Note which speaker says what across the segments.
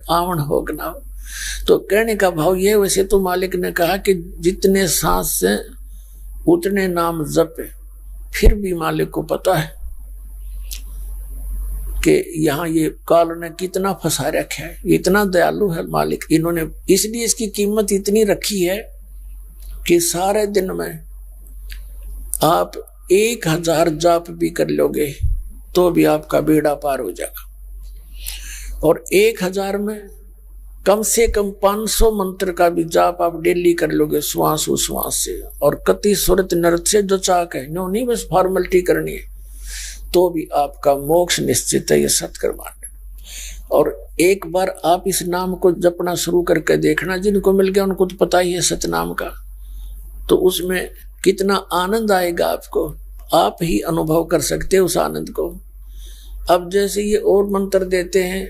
Speaker 1: आवन हो ना हो। तो कहने का भाव ये, वैसे तो मालिक ने कहा कि जितने सांस से उतने नाम जपे, फिर भी मालिक को पता है कि यहाँ ये काल ने कितना फंसा रखा है, इतना दयालु है मालिक। इन्होंने इसलिए इसकी कीमत इतनी रखी है कि सारे दिन में आप 1000 जाप भी कर लोगे तो भी आपका बेड़ा पार हो जाएगा। और 1000 में कम से कम 500 मंत्र का भी जाप आप डेली कर लोगे श्वास उश्वास से, और कति सुरत नरत से जो चाक है, नो नहीं बस फॉर्मेलिटी करनी है, तो भी आपका मोक्ष निश्चित है। ये सत्कर्मांड। और एक बार आप इस नाम को जपना शुरू करके देखना, जिनको मिल गया उनको तो पता ही है सतनाम का, तो उसमें कितना आनंद आएगा आपको, आप ही अनुभव कर सकते हो उस आनंद को। अब जैसे ये और मंत्र देते हैं,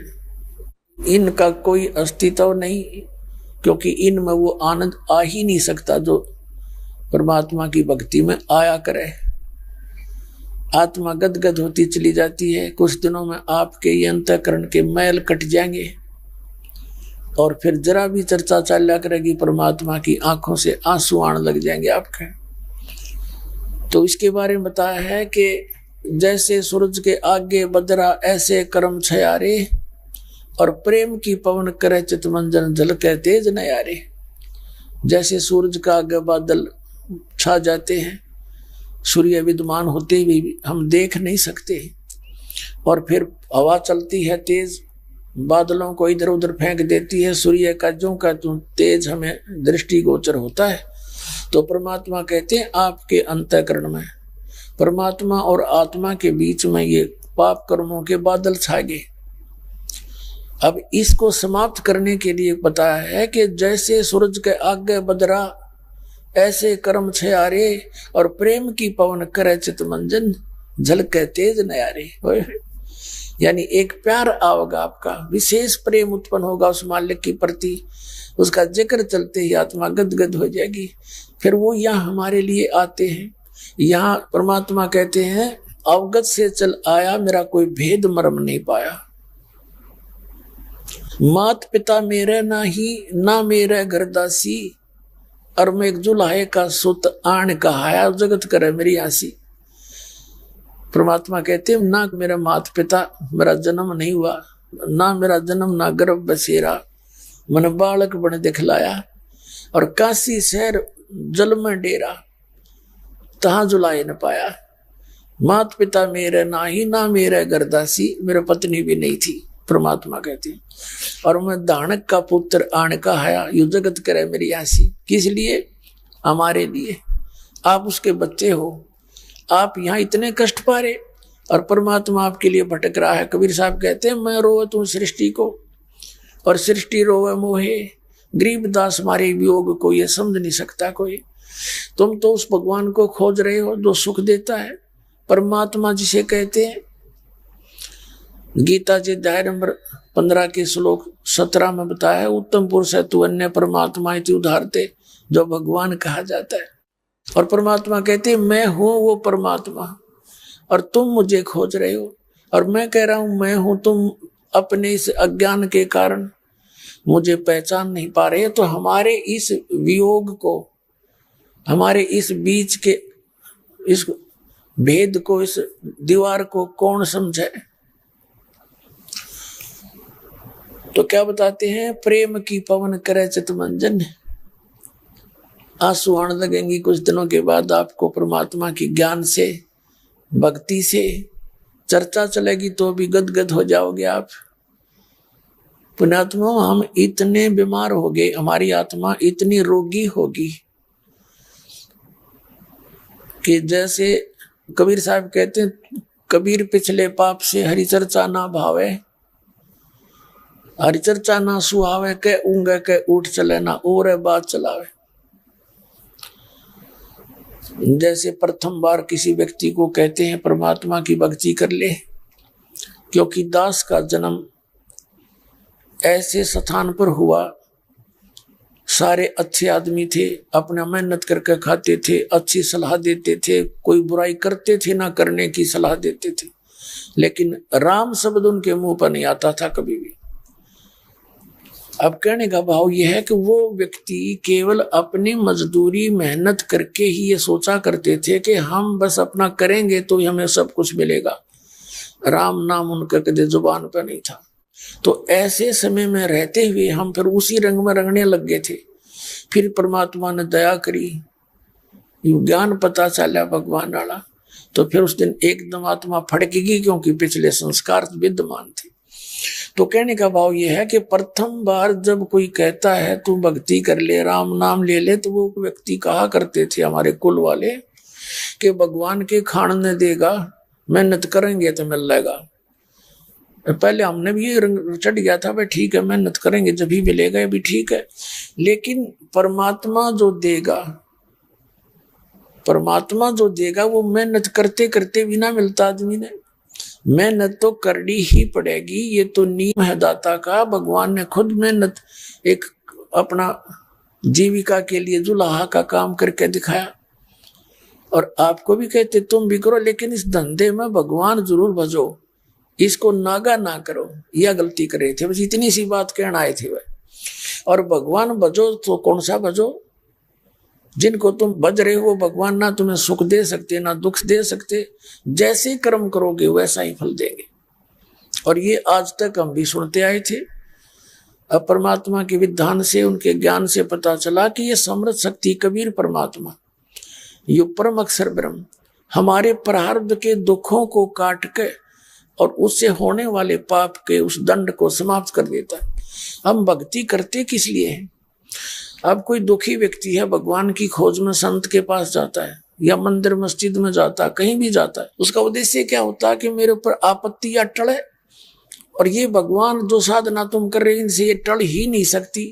Speaker 1: इनका कोई अस्तित्व नहीं, क्योंकि इनमें वो आनंद आ ही नहीं सकता जो परमात्मा की भक्ति में आया करे। आत्मा गदगद होती चली जाती है, कुछ दिनों में आपके ये अंतःकरण के मैल कट जाएंगे, और फिर जरा भी चर्चा चला करेगी परमात्मा की, आंखों से आंसू आने लग जाएंगे आपके। तो इसके बारे में बताया है कि जैसे सूरज के आगे बदरा ऐसे कर्म छयारे, और प्रेम की पवन करे चितमंजन झलके तेज नयारे। जैसे सूरज का आगे बादल छा जाते हैं, सूर्य विद्यमान होते हुए भी हम देख नहीं सकते, और फिर हवा चलती है तेज, बादलों को इधर उधर फेंक देती है, सूर्य का जो का त्यों तेज हमें दृष्टिगोचर होता है। तो परमात्मा कहते हैं आपके अंतःकरण में, परमात्मा और आत्मा के बीच में ये पाप कर्मों के बादल छा गए। अब इसको समाप्त करने के लिए बताया है कि जैसे सूरज के आगे बदरा ऐसे कर्म छयारे, और प्रेम की पवन करे चितमंजन झलके तेज नयारे। यानी एक प्यार आओगा, आपका विशेष प्रेम उत्पन्न होगा उस मालिक की प्रति, उसका जिक्र चलते ही आत्मा गदगद हो जाएगी। फिर वो यहाँ हमारे लिए आते हैं। यहाँ परमात्मा कहते हैं अवगत से चल आया, मेरा कोई भेद मर्म नहीं पाया। मात पिता मेरे ना ही ना मेरे घरदासी, और मैं एक जुलाहे का सुत आण कहाया, जगत करे मेरी आसी। परमात्मा कहते हैं ना मेरा माता पिता, मेरा जन्म नहीं हुआ, ना मेरा जन्म ना गर्भ बसेरा, मन बालक बन दिखलाया, और काशी शहर जल में डेरा, तहां जुलाए न पाया। मात पिता मेरे ना ही ना मेरे घरदासी, मेरे पत्नी भी नहीं थी, परमात्मा कहते हैं। और मैं दानक का पुत्र आण कहाया, यु जगत करे मेरी आसी। किस लिए? हमारे लिए। आप उसके बच्चे हो, आप यहाँ इतने कष्ट पा रहे, और परमात्मा आपके लिए भटक रहा है। कबीर साहब कहते हैं मैं रोवे तू सृष्टि को, और सृष्टि रोवे मोहे, गरीबदास मारे वियोग को, ये समझ नहीं सकता कोई। तुम तो उस भगवान को खोज रहे हो जो सुख देता है, परमात्मा जिसे कहते हैं। गीता जी अध्याय नंबर 15 के श्लोक 17 में बताया है, उत्तम पुरुष है तू अन्य परमात्मा इति उदाहरते, जो भगवान कहा जाता है। और परमात्मा कहते हैं मैं हूं वो परमात्मा, और तुम मुझे खोज रहे हो, और मैं कह रहा हूं मैं हूं, तुम अपने इस अज्ञान के कारण मुझे पहचान नहीं पा रहे। तो हमारे इस वियोग को, हमारे इस बीच के इस भेद को, इस दीवार को कौन समझे? तो क्या बताते हैं, प्रेम की पवन करे चितमंजन। आंसू आने लगेंगी कुछ दिनों के बाद आपको, परमात्मा की ज्ञान से, भक्ति से चर्चा चलेगी तो भी गदगद हो जाओगे आप। पुण्यात्मा, हम इतने बीमार हो गए, हमारी आत्मा इतनी रोगी होगी कि जैसे कबीर साहब कहते हैं, कबीर पिछले पाप से हरि चर्चा ना भावे, हरि चर्चा ना सुहावे, के ऊंगे के उठ चले ना और बात चलावे। जैसे प्रथम बार किसी व्यक्ति को कहते हैं परमात्मा की भक्ति कर ले, क्योंकि दास का जन्म ऐसे स्थान पर हुआ, सारे अच्छे आदमी थे, अपना मेहनत करके खाते थे, अच्छी सलाह देते थे, कोई बुराई करते थे ना करने की सलाह देते थे, लेकिन राम शब्द उनके मुंह पर नहीं आता था कभी भी। अब कहने का भाव यह है कि वो व्यक्ति केवल अपनी मजदूरी मेहनत करके ही ये सोचा करते थे कि हम बस अपना करेंगे तो हमें सब कुछ मिलेगा। राम नाम उनका कदे जुबान पर नहीं था। तो ऐसे समय में रहते हुए हम फिर उसी रंग में रंगने लग गए थे। फिर परमात्मा ने दया करी, ज्ञान पता चला भगवान वाला, तो फिर उस दिन एकदम आत्मा फड़केगी, क्योंकि पिछले संस्कार विद्यमान थे। तो कहने का भाव यह है कि प्रथम बार जब कोई कहता है तू भक्ति कर ले, राम नाम ले ले, तो वो व्यक्ति कहा करते थे हमारे कुल वाले कि भगवान के खान ने देगा, मेहनत करेंगे तो मिल जाएगा। पहले हमने भी ये रंग चढ़ गया था, भाई ठीक है मेहनत करेंगे जब भी मिलेगा, ये भी ठीक है। लेकिन परमात्मा जो देगा, परमात्मा जो देगा वो मेहनत करते करते भी ना मिलता आदमी ने, मेहनत तो करनी ही पड़ेगी। ये तो नियम है दाता का। भगवान ने खुद मेहनत एक अपना जीविका के लिए जुलाहा का काम करके दिखाया, और आपको भी कहते तुम भी करो, लेकिन इस धंधे में भगवान जरूर भजो, इसको नागा ना करो। यह गलती कर रहे थे, बस इतनी सी बात कहना आए थे वह। और भगवान भजो तो कौन सा भजो? जिनको तुम भज रहे हो भगवान ना तुम्हें सुख दे सकते ना दुख दे सकते। जैसे कर्म करोगे वैसा ही फल देंगे। और ये आज तक हम भी सुनते आए थे। अब परमात्मा के विधान से, उनके ज्ञान से पता चला कि ये समृद्ध शक्ति कबीर परमात्मा, ये परम अक्षर ब्रह्म, हमारे प्रारब्ध के दुखों को काट के और उससे होने वाले पाप के उस दंड को समाप्त कर देता है। हम भक्ति करते किस लिए हैं? अब कोई दुखी व्यक्ति है, भगवान की खोज में संत के पास जाता है या मंदिर मस्जिद में जाता है, कहीं भी जाता है, उसका उद्देश्य क्या होता है कि मेरे ऊपर आपत्ति या टले, और ये भगवान जो साधना तुम कर रहे इनसे ये टल ही नहीं सकती।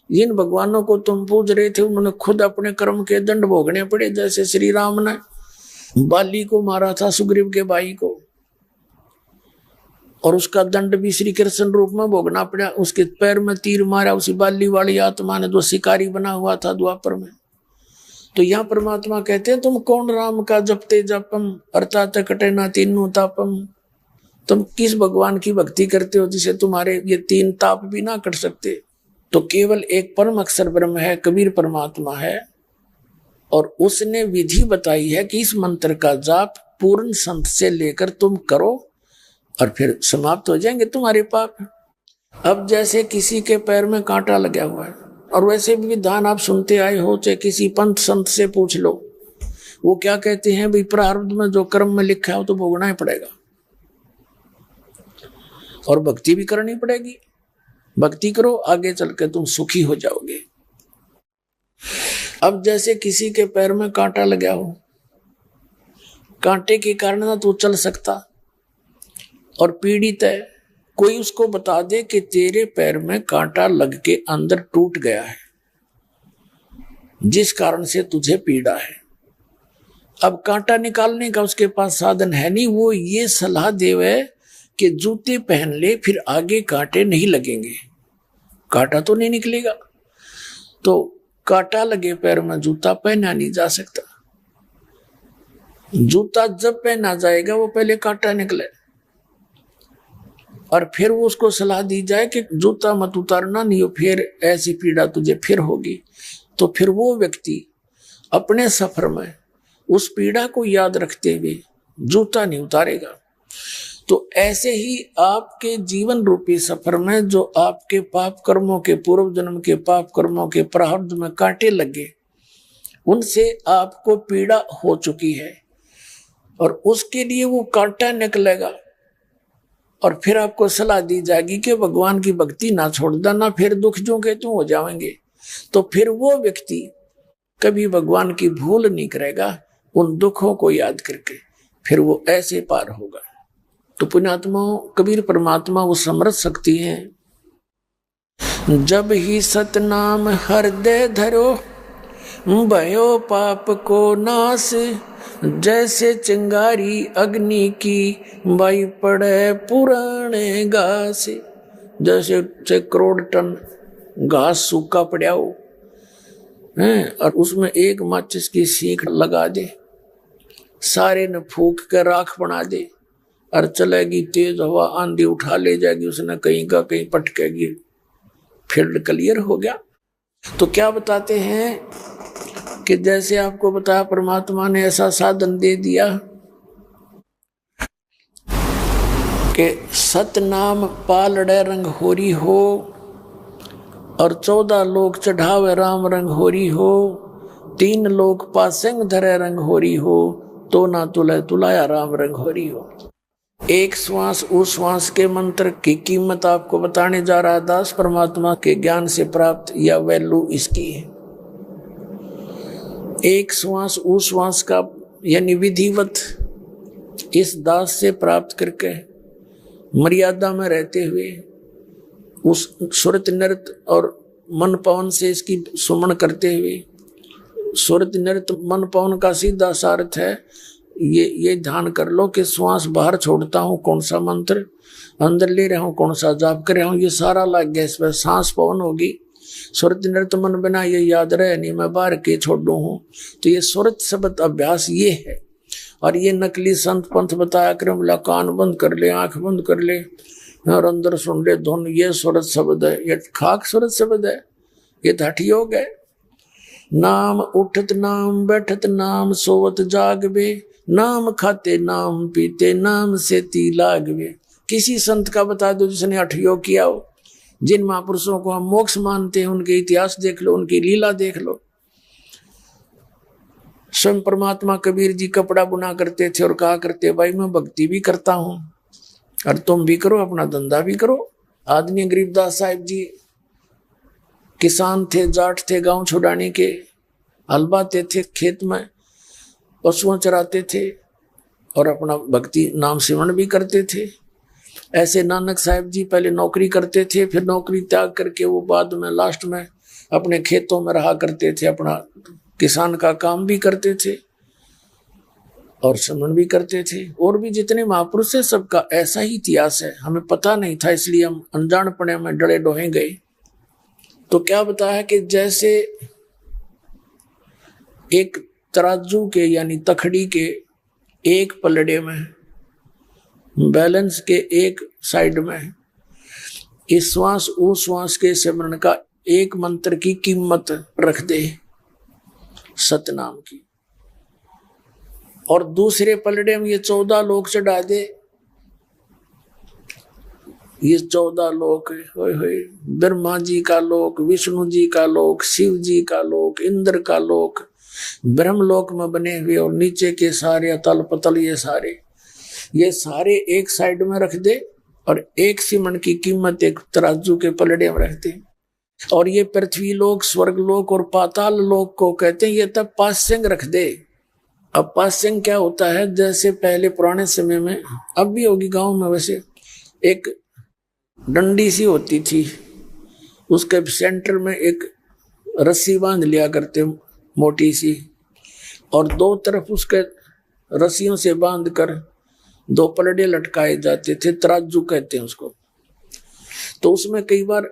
Speaker 1: जिन भगवानों को तुम पूज रहे थे उन्होंने खुद अपने कर्म के दंड भोगने पड़े। जैसे श्री राम ने बाली को मारा था, सुग्रीव के भाई को, और उसका दंड भी श्री कृष्ण रूप में भोगना पड़ा। उसके पैर में तीर मारा उसी बाली वाली आत्मा ने, जो शिकारी बना हुआ था द्वापर में। तो यहाँ परमात्मा कहते हैं तुम कौन राम का जपते जपम अर्थात कटे ना तीनों तापम। तुम किस भगवान की भक्ति करते हो जिसे तुम्हारे ये तीन ताप भी ना कट सकते? तो केवल एक परम अक्षर ब्रह्म है, कबीर परमात्मा है, और उसने विधि बताई है कि इस मंत्र का जाप पूर्ण संत से लेकर तुम करो और फिर समाप्त हो जाएंगे तुम्हारे पाप। अब जैसे किसी के पैर में कांटा लगा हुआ है, और वैसे भी विधान आप सुनते आए हो, चाहे किसी पंथ संत से पूछ लो, वो क्या कहते हैं, भाई प्रारब्ध में जो कर्म में लिखा हो तो भोगना ही पड़ेगा, और भक्ति भी करनी पड़ेगी। भक्ति करो, आगे चल के तुम सुखी हो जाओगे। अब जैसे किसी के पैर में कांटा लगा हो, कांटे के कारण ना तो चल सकता और पीड़ित है, कोई उसको बता दे कि तेरे पैर में कांटा लग के अंदर टूट गया है, जिस कारण से तुझे पीड़ा है। अब कांटा निकालने का उसके पास साधन है नहीं, वो ये सलाह देवे कि जूते पहन ले, फिर आगे कांटे नहीं लगेंगे, कांटा तो नहीं निकलेगा। तो कांटा लगे पैर में जूता पहना नहीं जा सकता। जूता जब पहना जाएगा वो पहले कांटा निकले, और फिर वो उसको सलाह दी जाए कि जूता मत उतारना, नहीं हो फिर ऐसी पीड़ा तुझे फिर होगी। तो फिर वो व्यक्ति अपने सफर में उस पीड़ा को याद रखते हुए जूता नहीं उतारेगा। तो ऐसे ही आपके जीवन रूपी सफर में जो आपके पाप कर्मों के, पूर्व जन्म के पाप कर्मों के प्रारब्ध में कांटे लगे, उनसे आपको पीड़ा हो चुकी है, और उसके लिए वो कांटा निकलेगा, और फिर आपको सलाह दी जाएगी कि भगवान की भक्ति ना छोड़ देना, फिर दुख जो के तुम हो जाएंगे। तो फिर वो व्यक्ति कभी भगवान की भूल नहीं करेगा, उन दुखों को याद करके फिर वो ऐसे पार होगा। तो पुण्यात्मा कबीर परमात्मा वो समृद्ध शक्ति है। जब ही सतनाम हृदय धरो, भयो पाप को नाश, जैसे चिंगारी अग्नि की बाई पड़े पुराने घास। जैसे 6 करोड़ टन घास सूखा पड़ा हो, और उसमें एक माचिस की सीख लगा दे, सारे ने फूंक कर राख बना दे, और चलेगी तेज हवा, आंधी उठा ले जाएगी, उसने कहीं का कहीं पटकेगी, फील्ड क्लियर हो गया। तो क्या बताते हैं कि जैसे आपको बताया परमात्मा ने ऐसा साधन दे दिया कि सतनाम पालड़े रंग होरी हो और 14 लोग चढ़ावे राम रंग होरी हो, 3 लोग पासेंग धरे रंग होरी हो, तो ना तुले तुलाया राम रंग होरी हो। एक श्वास उस श्वास के मंत्र की कीमत आपको बताने जा रहा है दास परमात्मा के ज्ञान से प्राप्त, या वैल्यू इसकी है। एक श्वास उस श्वास का यानी विधिवत इस दास से प्राप्त करके मर्यादा में रहते हुए उस सुरत नृत्य और मन पवन से इसकी सुमन करते हुए, सुरत नृत्य मन पवन का सीधा सार्थ है ये ध्यान कर लो कि श्वास बाहर छोड़ता हूँ कौन सा मंत्र, अंदर ले रहा हूँ कौन सा जाप कर रहा हूँ, ये सारा लग गया इस पर। सांस पवन होगी, सुरत नृत्य मन बना, ये याद रहे नहीं मैं बाहर के छोड़ू हूँ। तो ये सुरत शब्द अभ्यास ये है। और ये नकली संत पंथ बताया कर बोला कान बंद कर ले, आंख बंद कर ले और अंदर सुन ले धुन, ये सुरत शब्द है, ये खाक सुरत शब्द है, ये तो हठ योग है। नाम उठत नाम बैठत नाम सोवत जागवे, नाम खाते नाम पीते नाम से ती लागवे। किसी संत का बता दो जिसने हठ योग किया हो। जिन महापुरुषों को हम मोक्ष मानते हैं उनके इतिहास देख लो, उनकी लीला देख लो। स्वयं परमात्मा कबीर जी कपड़ा बुना करते थे और कहा करते भाई मैं भक्ति भी करता हूं और तुम भी करो, अपना धंधा भी करो। आदमी गरीबदास साहिब जी किसान थे, जाट थे, गांव छुड़ाने के, हल बाते थे, खेत में पशुओं चराते थे और अपना भक्ति नाम सिमरण भी करते थे। ऐसे नानक साहिब जी पहले नौकरी करते थे, फिर नौकरी त्याग करके वो बाद में लास्ट में अपने खेतों में रहा करते थे, अपना किसान का काम भी करते थे और सिमरण भी करते थे। और भी जितने महापुरुष है सबका ऐसा ही इतिहास है, हमें पता नहीं था इसलिए हम अनजानपने में डरे डोहे गए। तो क्या बताया कि जैसे एक तराजू के यानी तखड़ी के एक पलड़े में बैलेंस के एक साइड में इस श्वास उस श्वास के सिमरण का एक मंत्र की कीमत रख दे सतनाम की, और दूसरे पलड़े में ये 14 लोग चढ़ा दे। ये 14 लोक ब्रह्मा जी का लोक, विष्णु जी का लोक, शिव जी का लोक, इंद्र का लोक, ब्रह्मलोक में बने हुए और नीचे के सारे अतल पतल ये सारे एक साइड में रख दे और एक सिमरण की कीमत एक तराजू के पलड़े में रख दे। और ये पृथ्वी लोक, स्वर्ग लोक और पाताल लोक को कहते हैं ये तब पास्यंग रख दे। अब पास्यंग क्या होता है, जैसे पहले पुराने समय में, अब भी होगी गांव में वैसे, एक डंडी सी होती थी, उसके सेंटर में एक रस्सी बांध लिया करते मोटी सी, और दो तरफ उसके रस्सियों से बांध कर 2 पलड़े लटकाए जाते थे, तराजू कहते हैं उसको। तो उसमें कई बार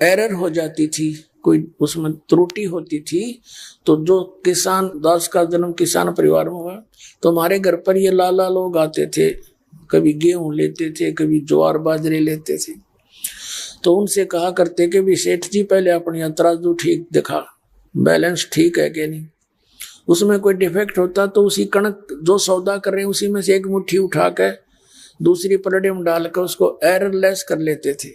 Speaker 1: एरर हो जाती थी, कोई उसमें त्रुटि होती थी। तो जो किसान दास का जन्म किसान परिवार में हुआ, तो हमारे घर पर ये लाला लोग आते थे, कभी गेहूं लेते थे, कभी ज्वार बाजरे लेते थे। तो उनसे कहा करते कि भी सेठ जी पहले अपनी तराजू ठीक दिखा, बैलेंस ठीक है कि नहीं। उसमें कोई डिफेक्ट होता तो उसी कणक जो सौदा कर रहे हैं उसी में से एक मुट्ठी उठा कर दूसरी पलड़े में डालकर उसको एररलेस कर लेते थे।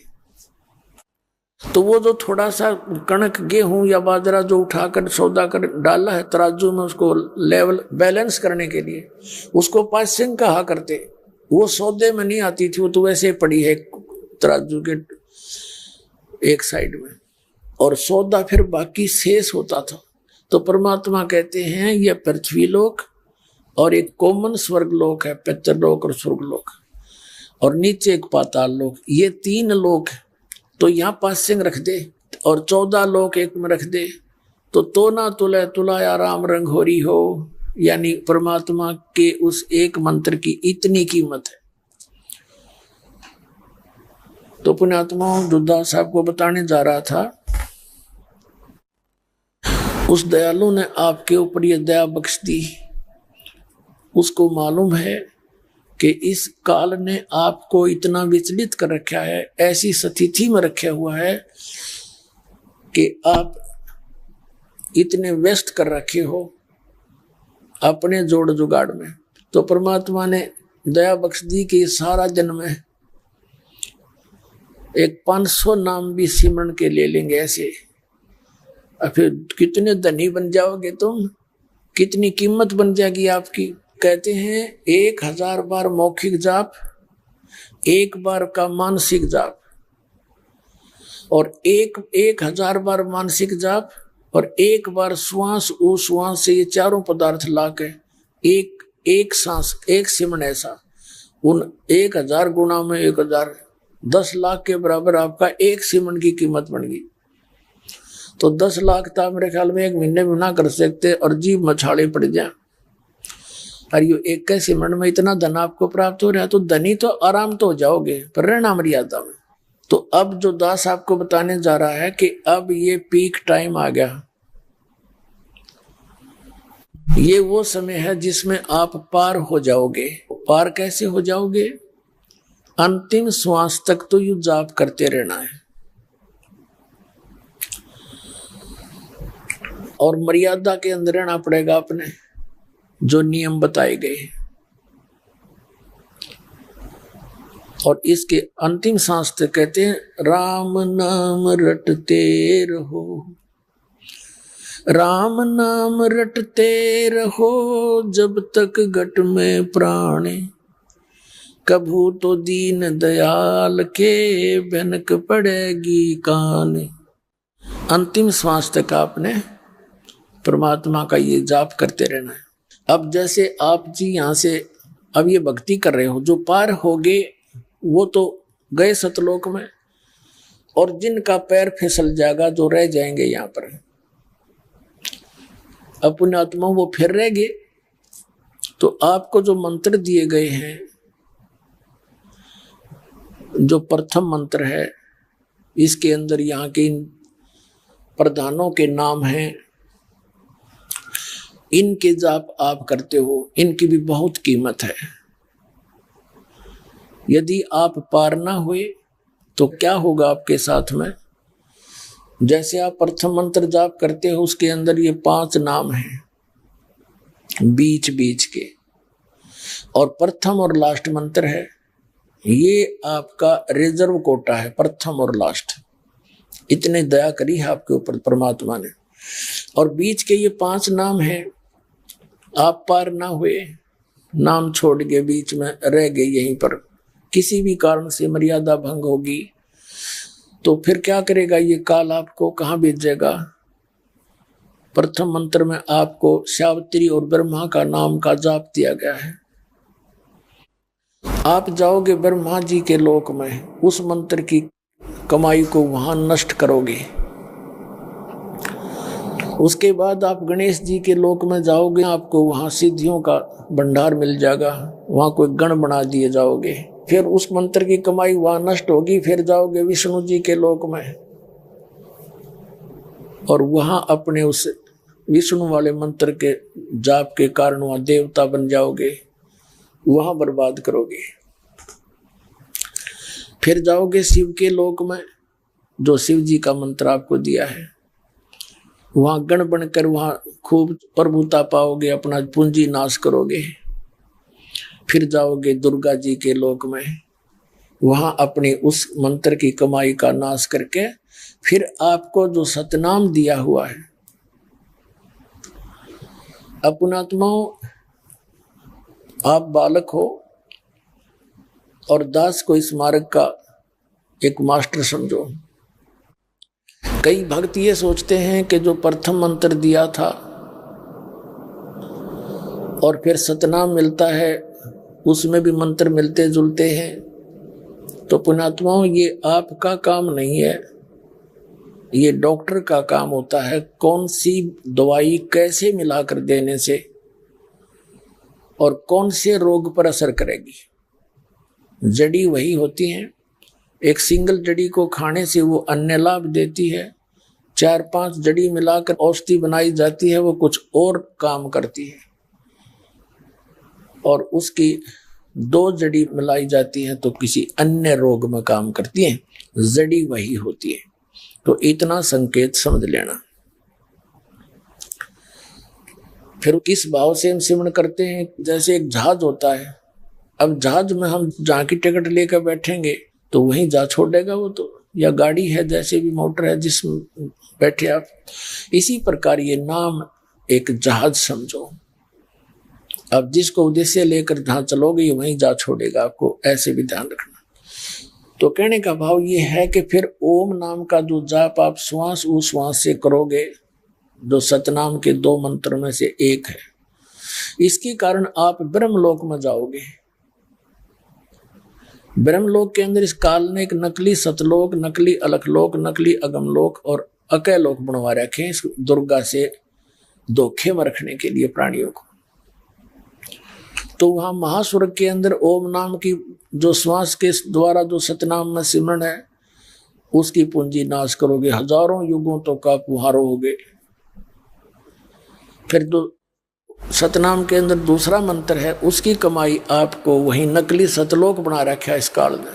Speaker 1: तो वो जो थोड़ा सा कणक गेहूं या बाजरा जो उठाकर सौदा कर डाला है तराजू में, उसको लेवल बैलेंस करने के लिए, उसको पासिंग कहा करते। वो सौदे में नहीं आती थी, वो तो वैसे पड़ी है तराजू के एक साइड में, और सौदा फिर बाकी शेष होता था। तो परमात्मा कहते हैं यह पृथ्वी लोक और एक कॉमन स्वर्ग लोक है, पितरलोक और स्वर्ग लोक, और नीचे एक पाताल लोक, ये 3 लोक। तो यहाँ पासिंग रख दे और 14 लोक एक में रख दे, तो ना तुले तुलाया राम रंग होरी हो, यानी परमात्मा के उस एक मंत्र की इतनी कीमत है। तो पुण्यात्मा दुर्दास साहब को बताने जा रहा था, उस दयालु ने आपके ऊपर ये दया बख्श दी। उसको मालूम है कि इस काल ने आपको इतना विचलित कर रखा है, ऐसी स्थिति में रखा हुआ है कि आप इतने व्यस्त कर रखे हो अपने जोड़ जुगाड़ में, तो परमात्मा ने दया बख्श दी कि सारा जन्म है एक 500 नाम भी सिमरन के ले लेंगे ऐसे, और फिर कितने धनी बन जाओगे तुम, कितनी कीमत बन जाएगी आपकी। कहते हैं 1000 बार मौखिक जाप, 1 बार का मानसिक जाप, और 1000 बार मानसिक जाप और 1 बार श्वास उश्वास से, ये चारों पदार्थ लाके एक सांस एक सिमरन, ऐसा उन 1000 गुना में 1000, 10 लाख के बराबर आपका एक सिमरन की कीमत बन गई। तो 10 लाख था मेरे ख्याल में 1 महीने में ना कर सकते, और जीव मछाड़े पड़ जाए। और ये एक के सिमरन में इतना धन आपको प्राप्त हो रहा है, तो धनी तो आराम तो हो जाओगे, पर रहना मर्यादा में। तो अब जो दास आपको बताने जा रहा है कि अब ये पीक टाइम आ गया, ये वो समय है जिसमें आप पार हो जाओगे। पार कैसे हो जाओगे? अंतिम श्वास तक तो यू जाप करते रहना है, और मर्यादा के अंदर रहना पड़ेगा अपने, जो नियम बताए गए। और इसके अंतिम सांस तक कहते हैं राम नाम रटते रहो, राम नाम रटते रहो जब तक घट में प्राणे, कभू तो दीन दयाल के भनक पड़ेगी कान। अंतिम श्वास तक आपने परमात्मा का ये जाप करते रहना है। अब जैसे आप जी यहाँ से अब ये भक्ति कर रहे हो, जो पार हो गए वो तो गए सतलोक में, और जिनका पैर फिसल जाएगा, जो रह जाएंगे यहाँ पर अपने आत्मा, वो फिर रह गए। तो आपको जो मंत्र दिए गए हैं, जो प्रथम मंत्र है, इसके अंदर यहाँ के इन प्रधानों के नाम हैं, इनके जाप आप करते हो, इनकी भी बहुत कीमत है। यदि आप पार ना हुए तो क्या होगा आपके साथ में? जैसे आप प्रथम मंत्र जाप करते हो, उसके अंदर ये 5 नाम हैं बीच बीच के, और प्रथम और लास्ट मंत्र है, ये आपका रिजर्व कोटा है, प्रथम और लास्ट। इतने दया करी है आपके ऊपर परमात्मा ने। और बीच के ये 5 नाम हैं, आप पार ना हुए, नाम छोड़ के बीच में रह गए यहीं पर, किसी भी कारण से मर्यादा भंग होगी, तो फिर क्या करेगा ये काल? आपको कहाँ भेजेगा? प्रथम मंत्र में आपको सावित्री और ब्रह्मा का नाम का जाप दिया गया है। आप जाओगे ब्रह्मा जी के लोक में, उस मंत्र की कमाई को वहां नष्ट करोगे। उसके बाद आप गणेश जी के लोक में जाओगे, आपको वहां सिद्धियों का भंडार मिल जाएगा, वहां कोई गण बना दिए जाओगे। फिर उस मंत्र की कमाई वहां नष्ट होगी, फिर जाओगे विष्णु जी के लोक में, और वहां अपने उस विष्णु वाले मंत्र के जाप के कारण वहां देवता बन जाओगे, वहां बर्बाद करोगे। फिर जाओगे शिव के लोक में, जो शिव जी का मंत्र आपको दिया है, वहां गण बनकर वहां खूब प्रभुता पाओगे, अपना पूंजी नाश करोगे। फिर जाओगे दुर्गा जी के लोक में, वहां अपने उस मंत्र की कमाई का नाश करके फिर आपको जो सतनाम दिया हुआ है, अपनात्माओं, आप बालक हो और दास को इस मार्ग का एक मास्टर समझो। कई भक्त ये सोचते हैं कि जो प्रथम मंत्र दिया था और फिर सतनाम मिलता है, उसमें भी मंत्र मिलते जुलते हैं। तो पुण्यात्माओं, ये आपका काम नहीं है, ये डॉक्टर का काम होता है। कौन सी दवाई कैसे मिलाकर देने से और कौन से रोग पर असर करेगी। जड़ी वही होती हैं। एक सिंगल जड़ी को खाने से वो अन्य लाभ देती है, 4-5 जड़ी मिलाकर औषधि बनाई जाती है, वो कुछ और काम करती है, और उसकी 2 जड़ी मिलाई जाती है तो किसी अन्य रोग में काम करती है। जड़ी वही होती है। तो इतना संकेत समझ लेना। फिर किस भाव से हम सिमरण करते हैं, जैसे एक जहाज होता है। अब जहाज में हम जहाँ की टिकट लेकर बैठेंगे तो वहीं जा छोड़ेगा वो तो, या गाड़ी है जैसे भी मोटर है जिसमें बैठे आप, इसी प्रकार ये नाम एक जहाज समझो। अब जिसको उद्देश्य लेकर जहाँ चलोगे वहीं जा छोड़ेगा आपको, ऐसे भी ध्यान रखना। तो कहने का भाव ये है कि फिर ओम नाम का जो जाप आप श्वास उश्वास से करोगे, जो सतनाम के 2 मंत्र में से एक है, इसके कारण आप ब्रह्मलोक में जाओगे। ब्रह्मलोक के अंदर इस काल ने एक नकली सतलोक, नकली अलखलोक, नकली अगमलोक और अकैलोक बनवा रखे इस दुर्गा से धोखे में रखने के लिए प्राणियों को। तो वहां महास्वर्ग के अंदर ओम नाम की जो श्वास के द्वारा जो सतनाम में सिमरण है, उसकी पूंजी नाश करोगे, हजारों युगों तो का पुहारोगे। फिर जो सतनाम के अंदर दूसरा मंत्र है, उसकी कमाई आपको वहीं नकली सतलोक बना रखा है इस काल में।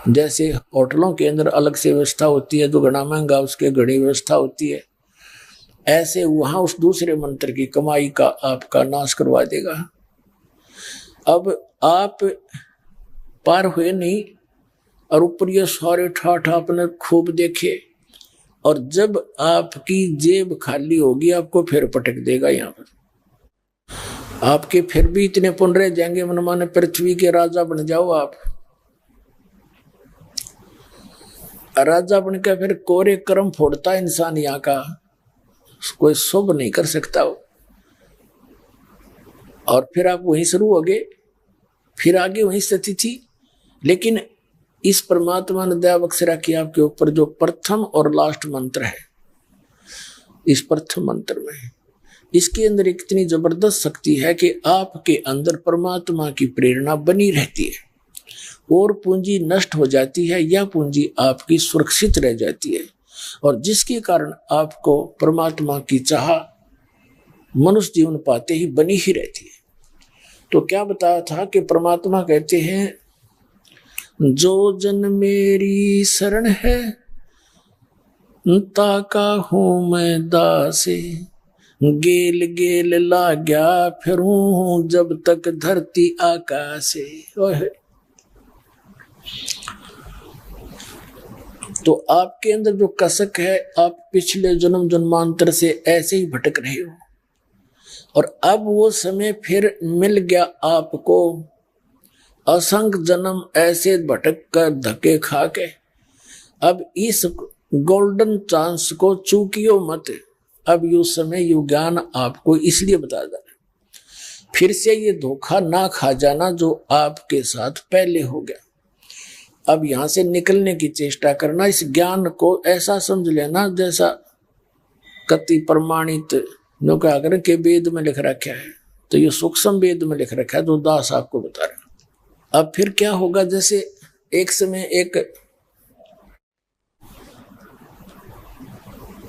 Speaker 1: जैसे होटलों के अंदर अलग से व्यवस्था होती है, जो घना महंगा उसके घड़ी व्यवस्था होती है, ऐसे वहां उस दूसरे मंत्र की कमाई का आपका नाश करवा देगा। अब आप पार हुए नहीं और ऊपर ये सारे ठाठ आपने खूब देखे, और जब आपकी जेब खाली होगी आपको फिर पटक देगा। यहाँ पर आपके फिर भी इतने पुण्य रह जाएंगे, मनमाने पृथ्वी के राजा बन जाओ आप। राजा बनकर फिर कोरे कर्म फोड़ता इंसान, यहाँ का कोई शुभ नहीं कर सकता हो। और फिर आप वहीं शुरू हो गए, फिर आगे वहीं स्थिति थी। लेकिन इस परमात्मा ने दया बख्श रखी आपके ऊपर, जो प्रथम और लास्ट मंत्र है, इस प्रथम मंत्र में इसके अंदर इतनी जबरदस्त शक्ति है कि आपके अंदर परमात्मा की प्रेरणा बनी रहती है, और पूंजी नष्ट हो जाती है या पूंजी आपकी सुरक्षित रह जाती है, और जिसके कारण आपको परमात्मा की चाह मनुष्य जीवन पाते ही बनी ही रहती है। तो क्या बताया था कि परमात्मा कहते हैं, जो जन मेरी शरण है ताका हूं मैं दासे, गेल गेल लाग्या फिरूं जब तक धरती आकाशे। तो आपके अंदर जो कसक है, आप पिछले जन्म जन्मांतर से ऐसे ही भटक रहे हो, और अब वो समय फिर मिल गया आपको। असंख्य जन्म ऐसे भटक कर धक्के खा के, अब इस गोल्डन चांस को चूकियो मत। अब यू समय यू ज्ञान आपको इसलिए बता जा रहा है, फिर से ये धोखा ना खा जाना जो आपके साथ पहले हो गया। अब यहां से निकलने की चेष्टा करना, इस ज्ञान को ऐसा समझ लेना जैसा कति प्रमाणित नो क्या करें कि वेद में लिख रखा है। तो ये सूक्ष्म वेद में लिख रखा है, जो दास आपको बता रहा है। अब फिर क्या होगा, जैसे एक समय एक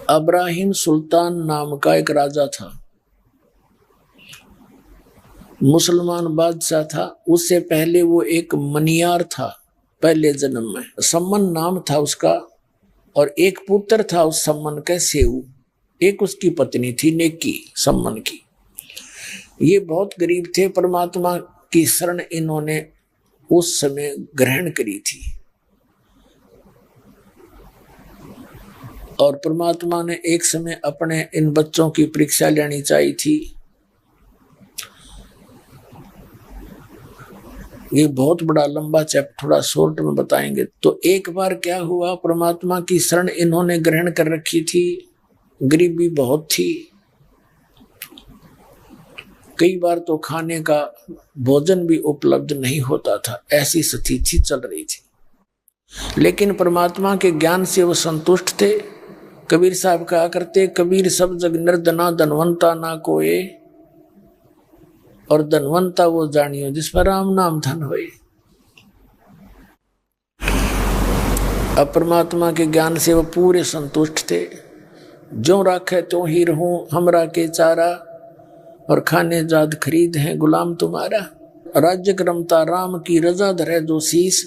Speaker 1: अब्राहिम सुल्तान नाम का एक राजा था, मुसलमान बादशाह था। उससे पहले वो एक मनियार था, पहले जन्म में सम्मन नाम था उसका, और एक पुत्र था उस सम्मन का सेऊ, एक उसकी पत्नी थी नेकी सम्मन की। ये बहुत गरीब थे, परमात्मा की शरण इन्होंने उस समय ग्रहण करी थी, और परमात्मा ने एक समय अपने इन बच्चों की परीक्षा लेनी चाहिए थी। ये बहुत बड़ा लंबा चैप्टर, थोड़ा शॉर्ट में बताएंगे। तो एक बार क्या हुआ, परमात्मा की शरण इन्होंने ग्रहण कर रखी थी, गरीबी बहुत थी, कई बार तो खाने का भोजन भी उपलब्ध नहीं होता था, ऐसी स्थिति चल रही थी। लेकिन परमात्मा के ज्ञान से वो संतुष्ट थे। कबीर साहब कहा करते, कबीर सब जग निर्धना धनवंता ना कोए, और धनवंता वो जानियो जिस पर राम नाम धन होए। अब परमात्मा के ज्ञान से वो पूरे संतुष्ट थे। जो राखे तो ही रहूं हमरा के चारा, और खाने जाद खरीद है गुलाम तुम्हारा। राज्य क्रमता राम की रजा धरे जो शीस,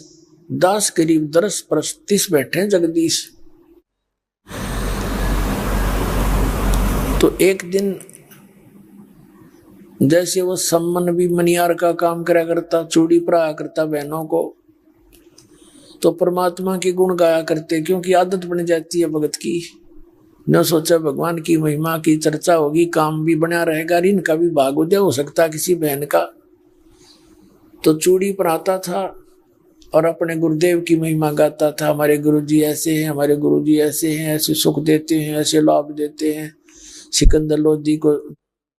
Speaker 1: दास करीब 10 प्रस्तिस बैठे जगदीश। तो एक दिन जैसे वो सम्मन भी मनियार का काम करा करता, चूड़ी पराया करता बहनों को, तो परमात्मा के गुण गाया करते, क्योंकि आदत बन जाती है भगत की। न सोचा भगवान की महिमा की चर्चा होगी, काम भी बना रहेगा, इनका भी भाग्योदय हो सकता किसी बहन का। तो चूड़ी पराता था और अपने गुरुदेव की महिमा गाता था। हमारे गुरुजी ऐसे हैं, हमारे गुरुजी ऐसे हैं, ऐसे सुख देते हैं, ऐसे लाभ देते हैं। सिकंदर लोधी को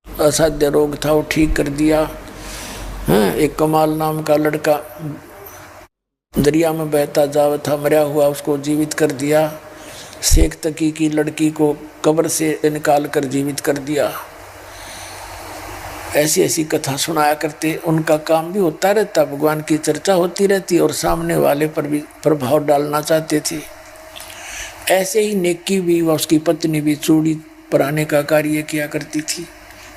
Speaker 1: असाध्य रोग था, वो ठीक कर दिया है। एक कमाल नाम का लड़का दरिया में बहता जावा था, मरा हुआ, उसको जीवित कर दिया। शेख तकी की लड़की को कब्र से निकाल कर जीवित कर दिया। ऐसी ऐसी कथा सुनाया करते। उनका काम भी होता रहता, भगवान की चर्चा होती रहती और सामने वाले पर भी प्रभाव डालना चाहते थे। ऐसे ही नेकी भी व उसकी पत्नी भी चूड़ी पराने का कार्य किया करती थी।